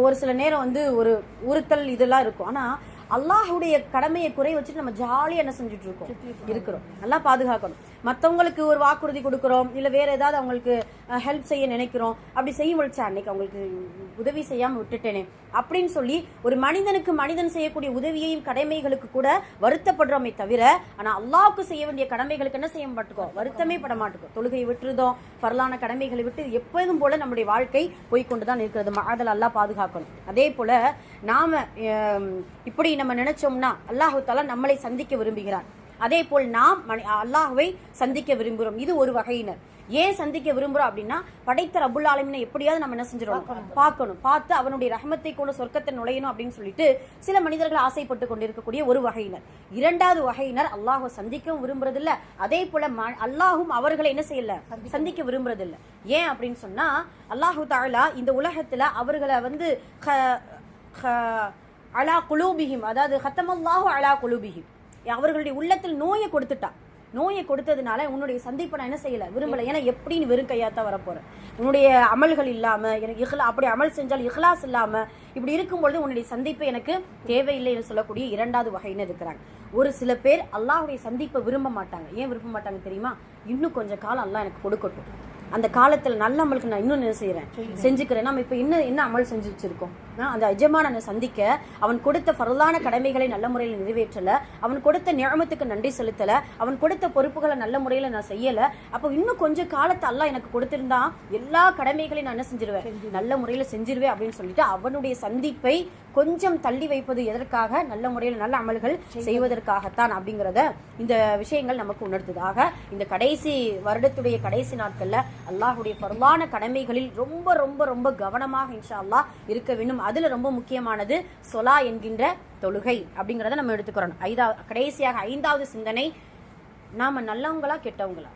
ஒரு சில நேரம் ஒரு உறுத்தல் இதெல்லாம் இருக்கும். ஆனா அல்லாஹுடைய கடமையை குறை வச்சுட்டு நம்ம ஜாலியா என்ன செஞ்சுட்டு இருக்கிறோம். நல்லா பாதுகாக்கணும். மற்றவங்களுக்கு ஒரு வாக்குறுதி கொடுக்குறோம், இல்ல வேற ஏதாவது அவங்களுக்கு ஹெல்ப் செய்ய நினைக்கிறோம், அப்படி செய்ய முடிச்சா அன்னைக்கு அவங்களுக்கு உதவி செய்யாம விட்டுட்டேனே அப்படின்னு சொல்லி ஒரு மனிதனுக்கு மனிதன் செய்யக்கூடிய உதவியையும் கடமைகளுக்கு கூட வருத்தப்படுறோமே தவிர, ஆனா அல்லாஹ்வுக்கு செய்ய வேண்டிய கடமைகளுக்கு என்ன செய்ய மாட்டோம், வருத்தமே பட மாட்டோம். தொழுகையை விட்டுருதோம், ஃபர்லான கடமைகளை விட்டு எப்போதும் போல நம்முடைய வாழ்க்கை போய்கொண்டுதான் இருக்கிறது. அதில் அல்லாஹ் பாதுகாக்கணும். அதே போல நாம இப்படி நம்ம நினைச்சோம்னா அல்லாஹு தஆலா நம்மளை சந்திக்க விரும்புகிறான். அதே போல் நாம் அல்லாஹ்வை சந்திக்க விரும்புகிறோம். இது ஒரு வகையினர். ஏன் சந்திக்க விரும்புறோம் அப்படின்னா படைத்த ரப்புல் ஆலமீனை எப்படியாவது நம்ம என்ன செஞ்சிடணும், பார்க்கணும், பார்த்து அவனுடைய ரஹ்மத்தை கொண்டு சொர்க்கத்தை நுழையணும் அப்படின்னு சொல்லிட்டு சில மனிதர்கள் ஆசைப்பட்டு கொண்டிருக்கக்கூடிய ஒரு வகையினர். இரண்டாவது வகையினர் அல்லாஹ்வை சந்திக்கவும் விரும்புறதில்ல, அதே போல அல்லாஹும் அவர்களை என்ன செய்யல, சந்திக்க விரும்புறதில்ல. ஏன் அப்படின்னு சொன்னா அல்லாஹு தஆலா இந்த உலகத்துல அவர்களை அலா குலூபிஹிம், அதாவது ஹத்தமல்லாஹு அலா குலூபிஹிம், அவர்களுடைய உள்ளத்தில் நோயை கொடுத்துட்டான். நோயை கொடுத்ததுனால உன்னுடைய சந்திப்பை நான் என்ன செய்யல, விரும்பல. ஏன்னா எப்படின்னு வெறும் கையாத்தான் வரப்போறேன். உன்னுடைய அமல்கள் இல்லாம எனக்கு அப்படி அமல் செஞ்சால் இஹ்லாஸ் இல்லாம இப்படி இருக்கும்பொழுது உன்னுடைய சந்திப்பு எனக்கு தேவையில்லை என்று சொல்லக்கூடிய இரண்டாவது வகைன்னு இருக்கிறாங்க. ஒரு சில பேர் அல்லாஹ்வுடைய சந்திப்பை விரும்ப மாட்டாங்க. ஏன் விரும்ப மாட்டாங்க தெரியுமா? இன்னும் கொஞ்சம் காலம் அல்லாஹ் எனக்கு கொடுக்கட்டும், அந்த காலத்துல நல்ல அமலுக்கு நான் இன்னும் என்ன செய்யறேன், செஞ்சுக்கிறேன். நம்ம இப்ப என்ன அமல் செஞ்சு வச்சிருக்கோம்? அந்த எஜமானனை சந்திக்க அவன் கொடுத்த ஃபர்லான கடமைகளை நல்ல முறையில் நிறைவேற்றல, அவன் கொடுத்த நிஅமத்துக்கு நன்றி செலுத்தல, அவன் கொடுத்த பொறுப்புகளை நல்ல முறையில நான் செய்யல. அப்போ இன்னும் கொஞ்சம் காலத்தை அல்லாஹ் எனக்கு கொடுத்திருந்தா எல்லா கடமைகளையும் நான் என்ன செஞ்சிருவேன், நல்ல முறையில செஞ்சிருவேன் அப்படின்னு சொல்லிட்டு அவனுடைய சந்திப்பை கொஞ்சம் தள்ளி வைப்பது எதற்காக? நல்ல முறையில் நல்ல அமல்கள் செய்வதற்காகத்தான் அப்படிங்கிறத இந்த விஷயங்கள் நமக்கு உணர்த்ததாக இந்த கடைசி வருடத்துடைய கடைசி நாட்கள்ல அல்லாஹ்வுடைய ஃபர்லான கடமைகளில் ரொம்ப ரொம்ப ரொம்ப கவனமாக இன்ஷா அல்லாஹ் இருக்க வேண்டும். அதுல ரொம்ப முக்கியமானது சொலா என்கின்ற தொழுகை அப்படிங்கறத நம்ம எடுத்துக்கிறோம். கடைசியாக 5வது சிந்தனை, நாம நல்லவங்களா கெட்டவங்களா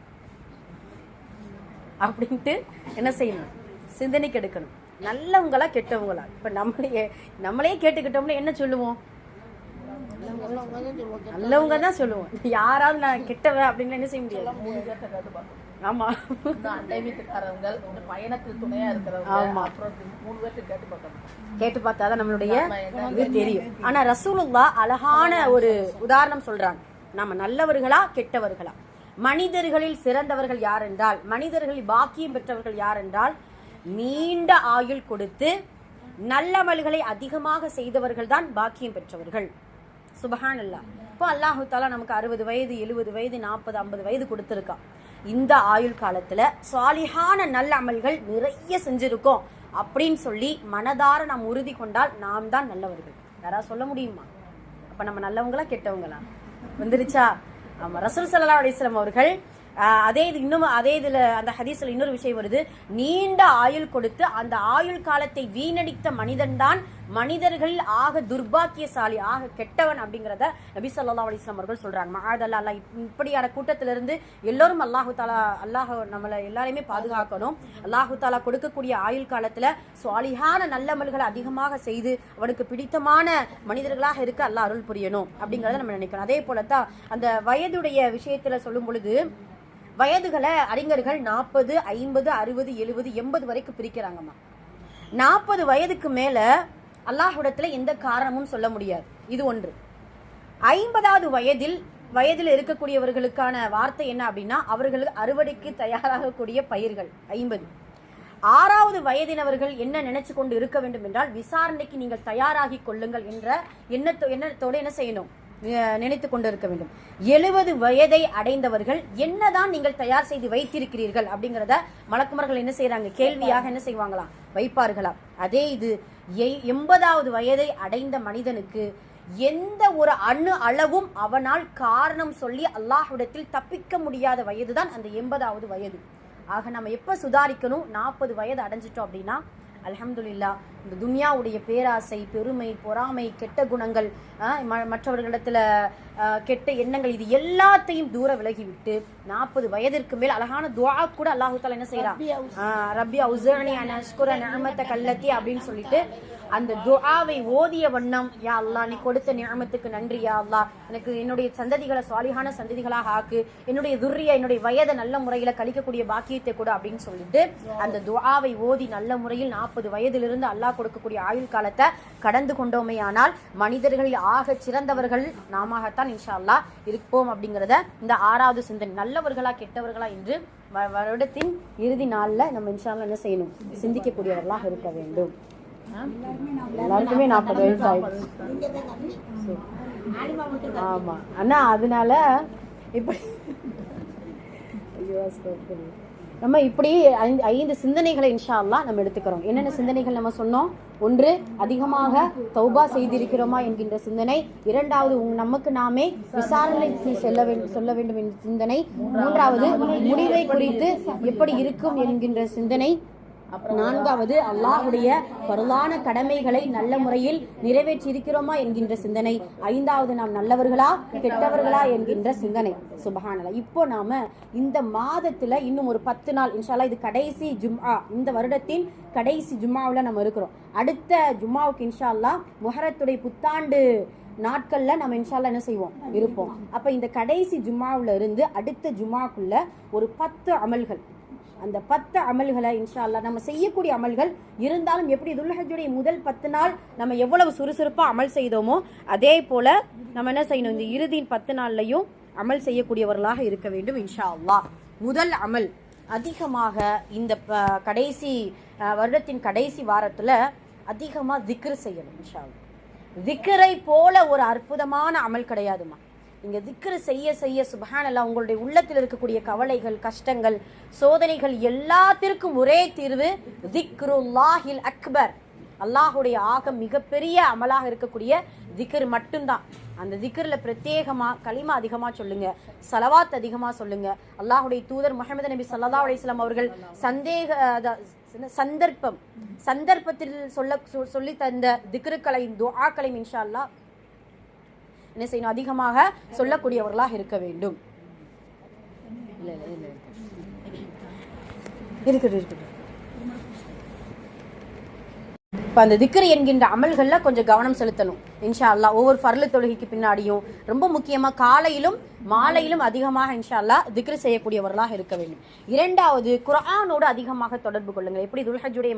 அப்படின்ட்டு என்ன செய்யணும், சிந்தனைக்கு எடுக்கணும். நல்லவங்களா கெட்டவங்களா? இப்ப நம்மளே கேட்டுக்கிட்டோம்னா என்ன சொல்லுவோம்? நல்லவங்க தான் சொல்லுவோம். யாராவது நான் கெட்டவன் அப்படின்னு என்ன செய்ய முடியாது. ஆமா, அண்டை வீட்டுக்காரங்க, பயணத்துக்கு துணையா இருக்கிறவங்க, அப்புறம் 3 பேருக்கு கேட்டு பார்த்தாதான் நம்மளுடைய தெரியும். ஆனா ரசூலுல்லாஹ் அழகான ஒரு உதாரணம் சொல்றாங்க. நாம நல்லவர்களா கெட்டவர்களா? மனிதர்களில் சிறந்தவர்கள் யார் என்றால், மனிதர்களில் பாக்கியம் பெற்றவர்கள் யார் என்றால், நீண்ட ஆயுள் கொடுத்து நல்லமல்களை அதிகமாக செய்தவர்கள் தான் பாக்கியம் பெற்றவர்கள். சுபஹானல்லாஹ். இப்போ அல்லாஹு தாலா நமக்கு 60 வயது 70 வயது 40 50 வயது கொடுத்துருக்கான். இந்த ஆயுள் காலத்துல சாலிஹான நல்ல அமல்கள் நிறைய செஞ்சிருக்கோம் அப்படின்னு சொல்லி மனதார நாம் உறுதி கொண்டால் நாம் தான் நல்லவர்கள். யாராவது சொல்ல முடியுமா? அப்ப நம்ம நல்லவங்களா கெட்டவங்களா? வந்துருச்சா? ஆமா. ரசூல் ஸல்லல்லாஹு அலைஹி வஸல்லம் அவர்கள் அதே இதுல அந்த ஹதீஸ்ல இன்னொரு விஷயம் வருது. நீண்ட ஆயுள் கொடுத்து அந்த ஆயுள் காலத்தை வீணடித்த மனிதன் தான் மனிதர்களில் ஆக துர்பாக்கியசாலி, ஆக கெட்டவன் அப்படிங்கிறத நபி ஸல்லல்லாஹு அலைஹி வஸல்லம் அவர்கள் சொல்றாங்க. மஆதல்லாஹ். இப்படியான கூட்டத்திலிருந்து எல்லோரும் அல்லாஹ் நம்மளை எல்லாரையுமே பாதுகாக்கணும். அல்லாஹு தாலா கொடுக்கக்கூடிய ஆயுள் காலத்துல சாலிஹான நல்லமல்களை அதிகமாக செய்து அவனுக்கு பிடித்தமான மனிதர்களாக இருக்க அல்லாஹ் அருள் புரியணும் அப்படிங்கறத நம்ம நினைக்கணும். அதே போலத்தான் அந்த வயதுடைய விஷயத்துல சொல்லும் பொழுது வயதுகளை அறிஞர்கள் 40 50 60 70 80 வரைக்கும் பிரிக்கிறாங்கம்மா. 40 வயதுக்கு மேல அல்லாஹ்விடத்துல எந்த காரணமும் சொல்ல முடியாது. இது ஒன்று. 50வது வயதில் இருக்கக்கூடியவர்களுக்கான வார்த்தை என்ன அப்படின்னா, அவர்களுக்கு அறுவடைக்கு தயாராகக்கூடிய பயிர்கள் 50. 6வது வயதினவர்கள் என்ன நினைச்சு கொண்டு இருக்க வேண்டும் என்றால், விசாரணைக்கு நீங்கள் தயாராகி கொள்ளுங்கள் என்ற எண்ணத்தோடு என்ன செய்யணும், நினைத்து கொண்டு இருக்க வேண்டும். 70 வயதை அடைந்தவர்கள் என்னதான் நீங்கள் தயார் செய்து வைத்திருக்கிறீர்கள் அப்படிங்கறத மலக்குமார்கள் என்ன செய்யறாங்க, கேள்வியாக என்ன செய்வாங்களா, வைப்பார்களா. அதே இது 80வது வயதை அடைந்த மனிதனுக்கு எந்த ஒரு அணு அளவும் அவனால் காரணம் சொல்லி அல்லாஹ்விடத்தில் தப்பிக்க முடியாத வயதுதான் அந்த 80வது வயது. ஆக நம்ம எப்ப சுதாரிக்கணும், 40 வயது அடைஞ்சிட்டோம் அப்படின்னா அல்ஹம்துலில்லாஹ் இந்த துன்யாவுடைய பேராசை, பெருமை, பொறாமை, கெட்ட குணங்கள், மற்றவர்களிடத்துல கெட்ட எண்ணங்கள், இது எல்லாத்தையும் தூர விலகிவிட்டு 40 வயதிற்கு மேல் அழகான துஆ கூட அல்லாஹ் தஆலா என்ன செய்யறான், ரப்பி அவுஸிஅனி அன் அஷ்குர நிஅமத்தக அல்லதி அப்படின்னு சொல்லிட்டு அந்த துஆவை ஓதிய வண்ணம், யா அல்லாஹ் நீ கொடுத்த நிஅமத்துக்கு நன்றி, யா அல்லாஹ் எனக்கு என்னுடைய சந்ததிகளை சாலிஹான சந்ததிகளாக ஆக்கு, என்னுடைய துர்ரியா என்னுடைய வயதை நல்ல முறையில கழிக்கக்கூடிய பாக்கியத்தை கூட அப்படின்னு சொல்லிட்டு அந்த துஆவை ஓதி நல்ல முறையில் 40 வயதிலிருந்து அல்லாஹ் கொடுக்கக்கூடிய ஆயுள் காலத்தை கடந்து கொண்டோமேயானால் மனிதர்களில் ஆக சிறந்தவர்கள் நாமத்தான் இன்ஷா அல்லாஹ் இருப்போம் அப்படிங்கறத இந்த 6வது சிந்தனை. நல்லவர்களா கெட்டவர்களா என்று வருடத்தின் இறுதி நாள்ல நம்ம இன்ஷா அல்லாஹ் என்ன செய்யணும், சிந்திக்கக்கூடியவர்களாக இருக்க வேண்டும். எல்லாருக்குமே 40 வயசு ஆயிடுச்சு. ஆமா அண்ணா, அதனால இப்படி நம்ம இப்படி 5 சிந்தனைகளை இன்ஷா அல்லாஹ் நம்ம எடுத்துக்கிறோம். என்னென்ன சிந்தனைகள் நம்ம சொன்னோம்? ஒன்று, அதிகமாக தௌபா செய்திருக்கிறோமா என்கின்ற சிந்தனை. 2வது, நமக்கு நாமே விசாரணை சொல்ல வேண்டும் என்ற சிந்தனை. 3வது, முடிவை குறித்து எப்படி இருக்கும் என்கின்ற சிந்தனை. 4வது, அல்லாஹ்வுடைய பரலான கடமைகளை நல்ல முறையில் நிறைவேற்றி இருக்கிறோமா என்கின்ற சிந்தனை. 5வது, நாம் நல்லவர்களா கெட்டவர்களா என்கின்ற சிந்தனை. சுபஹானல்லாஹ். இப்போ நாம இந்த மாதத்துல இன்னும் ஒரு 10 நாள் இன்ஷா அல்லாஹ், இது கடைசி ஜும்ஆ, இந்த வருடத்தின் கடைசி ஜும்ஆவுல நம்ம இருக்கிறோம். அடுத்த ஜும்ஆவுக்கு இன்ஷா அல்லாஹ் முஹர்ரத்துடைய புத்தாண்டு நாட்கள்ல நம்ம இன்ஷா அல்லாஹ் என்ன செய்வோம், இருப்போம். அப்ப இந்த கடைசி ஜும்ஆவுல இருந்து அடுத்த ஜும்ஆக்குள்ள ஒரு 10 அமல்கள், அந்த 10 அமல்களை இன்ஷா அல்லாஹ் நம்ம செய்யக்கூடிய அமல்கள் இருந்தாலும் எப்படி துல்ஹஜ்ஜுடைய முதல் 10 நாள் நம்ம எவ்வளவு சுறுசுறுப்பா அமல் செய்தோமோ அதே போல நம்ம என்ன செய்யணும், இந்த இறுதி 10 நாள்லையும் அமல் செய்யக்கூடியவர்களாக இருக்க வேண்டும் இன்ஷா அல்லாஹ். முதல் அமல், அதிகமாக இந்த கடைசி வருடத்தின் கடைசி வாரத்துல அதிகமா திக்ர் செய்யணும் இன்ஷா அல்லாஹ். திக்ரை போல ஒரு அற்புதமான அமல் கிடையாதுமா. நீங்க திக்ரு செய்ய செய்ய சுப்ஹானல்லாஹ் உங்களுடைய உள்ளத்தில் இருக்கக்கூடிய கவலைகள், கஷ்டங்கள், சோதனைகள் எல்லாத்திற்கும் ஒரே தீர்வு திக்ருல்லாஹில் அக்பர். அல்லாஹுடைய ஆக மிகப்பெரிய அமலாக இருக்கக்கூடிய திக்ர் மட்டும்தான். அந்த திக்ர்ல பிரத்யேகமா கலிமா அதிகமா சொல்லுங்க, சலவாத் அதிகமா சொல்லுங்க. அல்லாஹுடைய தூதர் முஹம்மது நபி ஸல்லல்லாஹு அலைஹி வஸல்லம் அவர்கள் சந்தர்ப்பத்தில் சொல்லி தந்த திக்ருக்களை, துஆக்களை இன்ஷா அல்லாஹ் என்ன செய்யணும், அதிகமாக சொல்லக்கூடியவர்களாக இருக்க வேண்டும். இப்போ அந்த திக்ர் என்கின்ற அமல்கள்ல கொஞ்சம் கவனம் செலுத்தணும் இன்ஷா அல்லாஹ். ஒவ்வொரு ஃபர்லு தொழுகைக்கு பின்னாடியும் ரொம்ப முக்கியமா காலையிலும் மாலையிலும் அதிகமாக இன்ஷா அல்லாஹ் திக்ர் செய்யக்கூடியவர்களாக இருக்க வேண்டும். இரண்டாவது, குர்ஆனோடு அதிகமாக தொடர்பு கொள்ளுங்கள். எப்படி துல்ஹஜ்ஜுடைய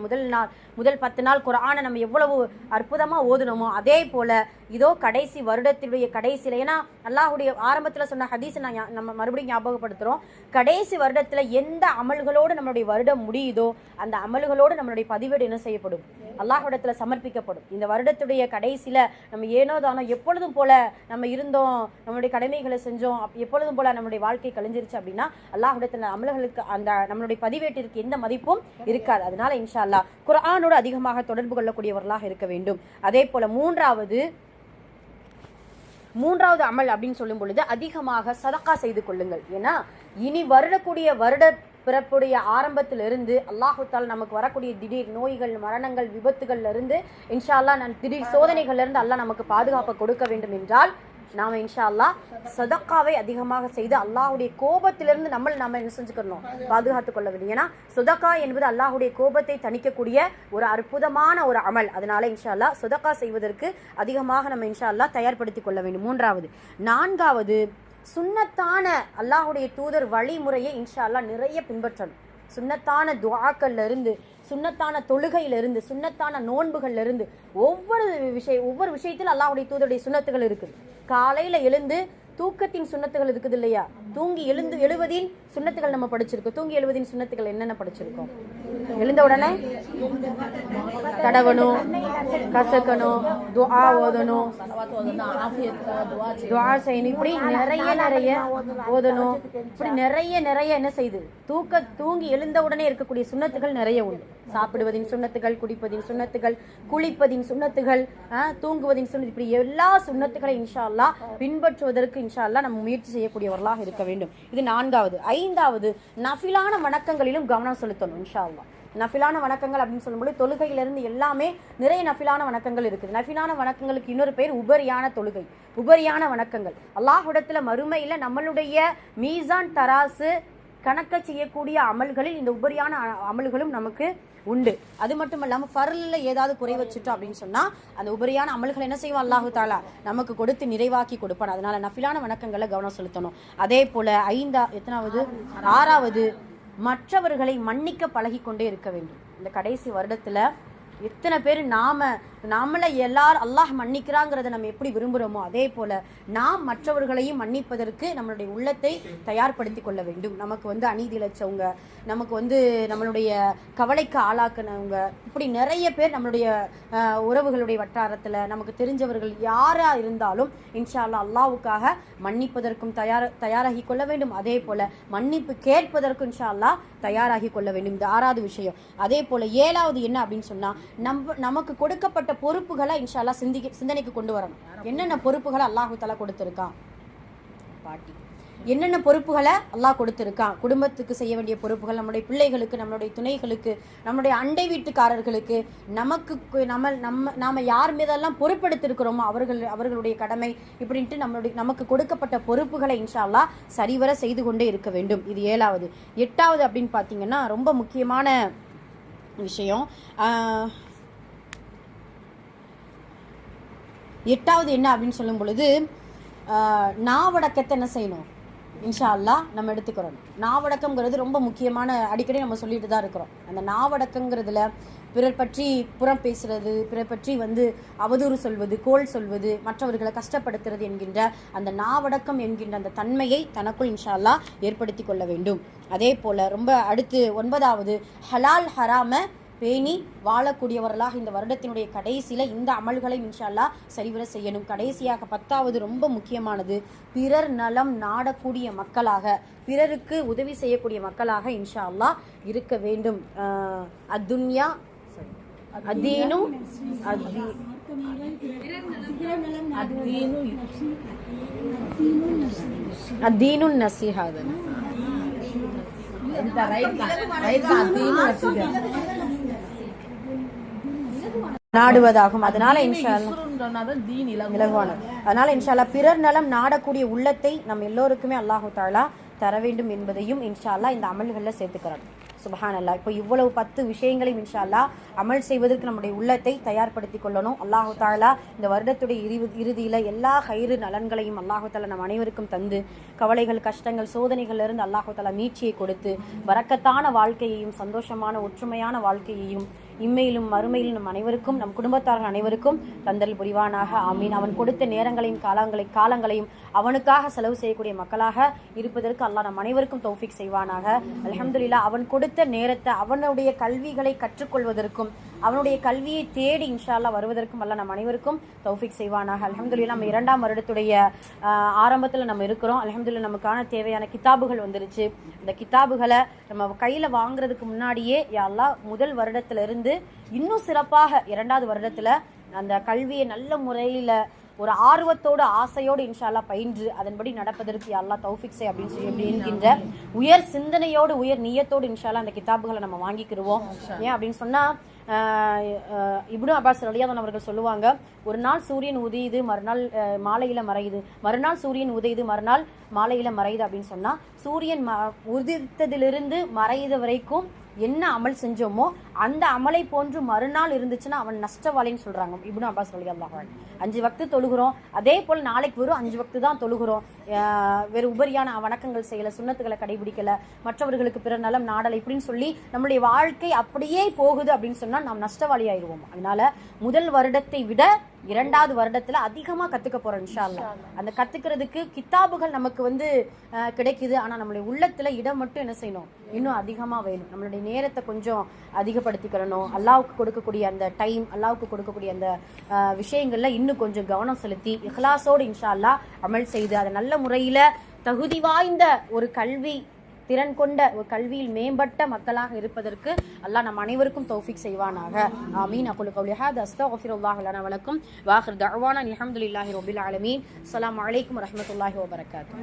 முதல் 10 நாள் குர்ஆனை நம்ம எவ்வளவு அற்புதமா ஓதுனோமோ அதே போல இதோ கடைசி வருடத்தினுடைய கடைசியில, ஏன்னா அல்லாஹ்வுடைய ஆரம்பத்துல சொன்ன ஹதீஸை நம்ம மறுபடியும் ஞாபகப்படுத்துறோம். கடைசி வருடத்துல எந்த அமல்களோடு நம்மளுடைய வருடம் முடியுதோ அந்த அமல்களோடு நம்மளுடைய பதிவேடு என்ன செய்யப்படும், அல்லாஹ்விடத்துல சமர்ப்பிக்கப்படும். இந்த வருடத்துடைய கடைசியில நம்ம ஏனோ தானோ எப்பொழுதும் போல நம்ம இருந்தோம், நம்மளுடைய கடமைகளை செஞ்சோம், எப்பொழுதும் போல நம்மளுடைய வாழ்க்கை கழிஞ்சிருச்சு அப்படின்னா அல்லாஹ்விடத்துல அமல்களுக்கு அந்த நம்மளுடைய பதிவேட்டிற்கு எந்த மதிப்பும் இருக்காது. அதனால இன்ஷா அல்லாஹ் குர்ஆனோடு அதிகமாக தொடர்பு கொள்ளக்கூடியவர்களாக இருக்க வேண்டும். அதே போல மூன்றாவது அமல் அப்படின்னு சொல்லும் பொழுது அதிகமாக சதக்கா செய்து கொள்ளுங்கள். ஏன்னா இனி வருட பிறப்புடைய ஆரம்பத்திலிருந்து அல்லாஹு தாலா நமக்கு வரக்கூடிய திடீர் நோய்கள், மரணங்கள், விபத்துகள்ல இருந்து இன்ஷா அல்லாஹ் திடீர் சோதனைகள்ல இருந்து அல்லாஹ் நமக்கு பாதுகாப்பை கொடுக்க வேண்டும் என்றால் நாம இன்ஷா அல்லாஹ் சதக்காவை அதிகமாக செய்து அல்லாஹுடைய கோபத்திலிருந்து நம்ம என்ன செஞ்சுக்கணும், பாதுகாத்துக் கொள்ள வேண்டும். ஏன்னா சதக்கா என்பது அல்லாஹுடைய கோபத்தை தணிக்கக்கூடிய ஒரு அற்புதமான ஒரு அமல். அதனால இன்ஷா அல்லாஹ் சதக்கா செய்வதற்கு அதிகமாக நம்ம இன்ஷா அல்லாஹ் தயார்படுத்திக் கொள்ள வேண்டும். நான்காவது, சுன்னத்தான அல்லாஹுடைய தூதர் வழிமுறையை இன்ஷா அல்லாஹ் நிறைய பின்பற்றணும். சுன்னத்தான துஆக்கள்ல இருந்து, சுன்னத்தான தொழுகையில இருந்து, சுன்னத்தான நோன்புகள்ல இருந்து ஒவ்வொரு விஷயத்தில் அல்லாஹ்வுடைய தூதருடைய சுன்னத்துகள் இருக்குது. காலையில எழுந்து தூக்கத்தின் சுன்னத்துகள் இருக்குது இல்லையா, தூங்கி எழுவதின் சுன்னத்துகள் நம்ம படிச்சிருக்கோம். தூங்கி எழுவதின் சுன்னத்துகள் என்னென்ன படிச்சிருக்கோம்? எழுந்த உடனே தடவணும், கசக்கணும், துஆ ஓதணும், துஆ செய்யணும், இப்படி நிறைய ஓதணும். இப்படி நிறைய என்ன செய்து தூங்கி எழுந்த உடனே இருக்கக்கூடிய சுன்னத்துகள் நிறைய உண்டு. சாப்பிடுவதின் சுன்னத்துகள், குடிப்பதின் சுன்னத்துகள், குளிப்பதின் சுன்னத்துகள், தூங்குவதின் சுன்னத்து, இப்படி எல்லா சுன்னத்துகளை இன்ஷா அல்லாஹ் பின்பற்றுவதற்கு இன்ஷா அல்லாஹ் நம்ம முயற்சி செய்யக்கூடியவர்களாக இருக்க வேண்டும். இது 4வது. 5வது, நஃபிலான வணக்கங்களிலும் கவனம் செலுத்தணும் இன்ஷா அல்லாஹ். நஃபிலான வணக்கங்கள் அப்படின்னு சொல்லும்போது தொழுகையிலிருந்து எல்லாமே நிறைய நஃபிலான வணக்கங்கள் இருக்குது. நஃபிலான வணக்கங்களுக்கு இன்னொரு பேர் உபரியான தொழுகை, உபரியான வணக்கங்கள். அல்லாஹ்விடத்துல மறுமையில நம்மளுடைய மீசான் தராசு கணக்க செய்யக்கூடிய அமல்களில் இந்த உபரியான அமல்களும் நமக்கு உண்டு. அது மட்டும் இல்லாமல் ஃபர்ல ஏதாவது குறை வச்சுட்டோம் அப்படின்னு சொன்னா அந்த உபரியான அமல்கள் என்ன செய்வோம், அல்லாஹு தாலா நமக்கு கொடுத்து நிறைவாக்கி கொடுப்பான். அதனால நஃபிலான வணக்கங்களை கவனம் செலுத்தணும். அதே போல 6வது, மற்றவர்களை மன்னிக்க பழகி கொண்டே இருக்க வேண்டும். இந்த கடைசி வருடத்துல எத்தனை பேர் நாமளை எல்லாரும் அல்லாஹ் மன்னிக்கிறாங்கிறத நம்ம எப்படி விரும்புகிறோமோ அதே போல நாம் மற்றவர்களையும் மன்னிப்பதற்கு நம்மளுடைய உள்ளத்தை தயார்படுத்தி கொள்ள வேண்டும். நமக்கு அநீதி இழைச்சவங்க, நமக்கு நம்மளுடைய கவலைக்கு ஆளாக்குனவங்க, இப்படி நிறைய பேர் நம்மளுடைய உறவுகளுடைய வட்டாரத்தில் நமக்கு தெரிஞ்சவர்கள் யாராக இருந்தாலும் இன்ஷா அல்லாஹ் அல்லாஹ்வுக்காக மன்னிப்பதற்கும் தயாராகி கொள்ள வேண்டும். அதே போல மன்னிப்பு கேட்பதற்கும் இன்ஷா அல்லாஹ் தயாராகி கொள்ள வேண்டும். இந்த 6வது விஷயம். அதே போல 7வது என்ன அப்படின்னு சொன்னா, நமக்கு கொடுக்கப்பட்ட பொறுப்புகளை இன்ஷா அல்லாஹ் சிந்தனைக்கு கொண்டு வரணும். என்னென்ன பொறுப்புகளை அல்லாஹு தஆலா கொடுத்திருக்கான், என்னென்ன பொறுப்புகளை அல்லாஹ் கொடுத்திருக்கான், குடும்பத்துக்கு செய்ய வேண்டிய பொறுப்புகள், நம்மளுடைய பிள்ளைகளுக்கு, நம்மளுடைய துணைகளுக்கு, நம்மளுடைய அண்டை வீட்டுக்காரர்களுக்கு, நாம யார் மீதெல்லாம் பொறுப்பெடுத்திருக்கிறோமோ அவர்களுடைய கடமை, இப்படின்ட்டு நமக்கு கொடுக்கப்பட்ட பொறுப்புகளை இன்ஷா அல்லாஹ் சரிவர செய்து கொண்டே இருக்க வேண்டும். இது 7வது. 8வது அப்படின்னு பார்த்தீங்கன்னா ரொம்ப முக்கியமான விஷயம். 8வது என்ன அப்படின்னு சொல்லும் பொழுது, நாவடக்கத்தை என்ன செய்யணும் இன்ஷா அல்லாஹ் நம்ம எடுத்துக்கிறோம். நாவடக்கம்ங்கிறது ரொம்ப முக்கியமான, அடிக்கடி நம்ம சொல்லிட்டு தான் இருக்கிறோம். அந்த நாவடக்கங்கிறதுல பிறர் பற்றி புறம் பேசுறது, பிறர் பற்றி அவதூறு சொல்வது, கோல் சொல்வது, மற்றவர்களை கஷ்டப்படுத்துறது என்கின்ற அந்த நாவடக்கம் என்கின்ற அந்த தன்மையை தனக்குள் இன்ஷா அல்லாஹ் ஏற்படுத்தி கொள்ள வேண்டும். அதே போல ரொம்ப அடுத்து 9வது, ஹலால் ஹராம பேணி வாழக்கூடியவர்களாக இந்த வருடத்தினுடைய கடைசியில் இந்த அமல்களை இன்ஷா அல்லாஹ் சரிவர செய்யணும். கடைசியாக 10வது ரொம்ப முக்கியமானது, பிறர் நலம் நாடக்கூடிய மக்களாக, பிறருக்கு உதவி செய்யக்கூடிய மக்களாக இன்ஷா அல்லாஹ் இருக்க வேண்டும். அத்துன்யா அதீனு அதீனு நசீஹா நாடுவதாகும். அதனால இன்ஷா அல்லாஹ் பிறர் நலம் நாடக்கூடிய உள்ளத்தை நம் எல்லோருக்குமே அல்லாஹு தஆலா தர வேண்டும் என்பதையும் இன்ஷா அல்லாஹ் இந்த அமல்களில் சேர்த்துக்கிறார். சுப்ஹானல்லாஹ். இப்போ இவ்வளவு 10 விஷயங்களையும் இன்ஷா அல்லாஹ் அமல் செய்வதற்கு நம்முடைய உள்ளத்தை தயார்படுத்திக் கொள்ளணும். அல்லாஹு தாலா இந்த வருடத்துடைய இறுதியில எல்லா கயிறு நலன்களையும் அல்லாஹு தாலா நம் அனைவருக்கும் தந்து, கவலைகள் கஷ்டங்கள் சோதனைகள்ல இருந்து அல்லாஹு தாலா மீட்சியை கொடுத்து, வரக்கத்தான வாழ்க்கையையும் சந்தோஷமான ஒற்றுமையான வாழ்க்கையையும் இம்மையிலும் மறுமையிலும் நம் அனைவருக்கும் நம் குடும்பத்தார்கள் அனைவருக்கும் தந்தல் புரிவானாக. ஆமீன். அவன் கொடுத்த நேரங்களையும் காலங்களையும் அவனுக்காக செலவு செய்யக்கூடிய மக்களாக இருப்பதற்கு அல்லாஹ் நம் அனைவருக்கும் தௌஃபீக் செய்வானாக. அல்ஹம்துலில்லாஹ். அவன் கொடுத்த நேரத்தை அவனுடைய கல்விகளை கற்றுக்கொள்வதற்கும் அவனுடைய கல்வியை தேடி இன்ஷா அல்லாஹ் வருவதற்கும் அல்லாஹ் நம் அனைவருக்கும் தௌஃபீக் செய்வானாக. அல்ஹம்துலில்லாஹ். நம்ம 2ஆம் வருடத்துடைய ஆரம்பத்தில் நம்ம இருக்கிறோம். அல்ஹம்துலில்லாஹ். நமக்கான தேவையான கிதாபுகள் வந்துருச்சு. இந்த கிதாபுகளை நம்ம கையில வாங்குறதுக்கு முன்னாடியே யா அல்லாஹ் முதல் வருடத்திலிருந்து இன்னும் சிறப்பாக 2வது வருடத்துல அந்த கல்வியை நல்ல முறையில ஒரு ஆர்வத்தோடு ஆசையோடு இன்ஷா அல்லாஹ் பயின்று அதன்படி நடப்பதற்கு யா அல்லாஹ் தௌஃபீக் செய் அப்படின்னு சொல்லி என்கின்ற உயர் சிந்தனையோடு உயர் நியத்தோடு இன்ஷா அல்லாஹ் அந்த கிதாபுகளை நம்ம வாங்கிக்கிடுவோம். ஏன் அப்படின்னு சொன்னா இப்னு அப்பாஸ் ரலியல்லாஹு அன்ஹு அவர்கள் சொல்லுவாங்க, ஒரு நாள் சூரியன் உதியுது, மறுநாள் மாலையில மறையுது, மறுநாள் சூரியன் உதியுது, மறுநாள் மாலையில மறையுது அப்படின்னு சொன்னா உதித்ததிலிருந்து மறையுது வரைக்கும் என்ன அமல் செஞ்சோமோ அந்த அமலை போன்று மறுநாள் இருந்துச்சுன்னா அவன் நஷ்டவாளின்னு சொல்றாங்க இப்னு அப்பாஸ் ரலியல்லாஹு அன்ஹு. 5 வக்து தொழுகிறோம், அதே போல் நாளைக்கு வெறும் 5 வக்து தான் தொழுகிறோம், வேறு உபரியான வணக்கங்கள் செய்யல, சுன்னத்துக்களை கடைபிடிக்கல, மற்றவர்களுக்கு பிற நலம் நாடலை இப்படின்னு சொல்லி நம்மளுடைய வாழ்க்கை அப்படியே போகுது அப்படின்னு சொன்னா நாம் நஷ்டவாளி ஆயிடுவோம். அதனால முதல் வருடத்தை விட 2வது வருடத்துல அதிகமா கத்துக்க போறோம் இன்ஷா அல்லாஹ். அந்த கத்துக்கிறதுக்கு கிதாபுகள் நமக்கு கிடைக்குது. ஆனா நம்மளுடைய உள்ளத்துல இடம் மட்டும் என்ன செய்யணும், இன்னும் அதிகமா வேணும். நம்மளுடைய நேரத்தை கொஞ்சம் அதிகப்படுத்திக்கிறணும். அல்லாஹ்வுக்கு கொடுக்கக்கூடிய அந்த டைம், அல்லாஹ்வுக்கு கொடுக்கக்கூடிய அந்த விஷயங்கள்ல இன்னும் கொஞ்சம் கவனம் செலுத்தி இஹ்லாஸோடு இன்ஷா அல்லாஹ் அமல் செய்து அதை நல்ல முறையில தகுதி வாய்ந்த ஒரு கல்வி திறன் கொண்ட ஒரு கல்வியில் மேம்பட்ட மக்களாக இருப்பதற்கு அல்லாஹ் நம் அனைவருக்கும் தௌஃபீக் செய்வானாக. ஆமீன். அகுலு கௌலி ஹாதா அஸ்தக்ஃபிருல்லாஹ் லனா வ லக்கும் வ ஆகிரு தஅவானா அல்ஹம்துலில்லாஹி ரப்பில் ஆலமீன். அஸ்ஸலாமு அலைக்கும் வ ரஹ்மத்துல்லாஹி வ பரகாத்துஹு.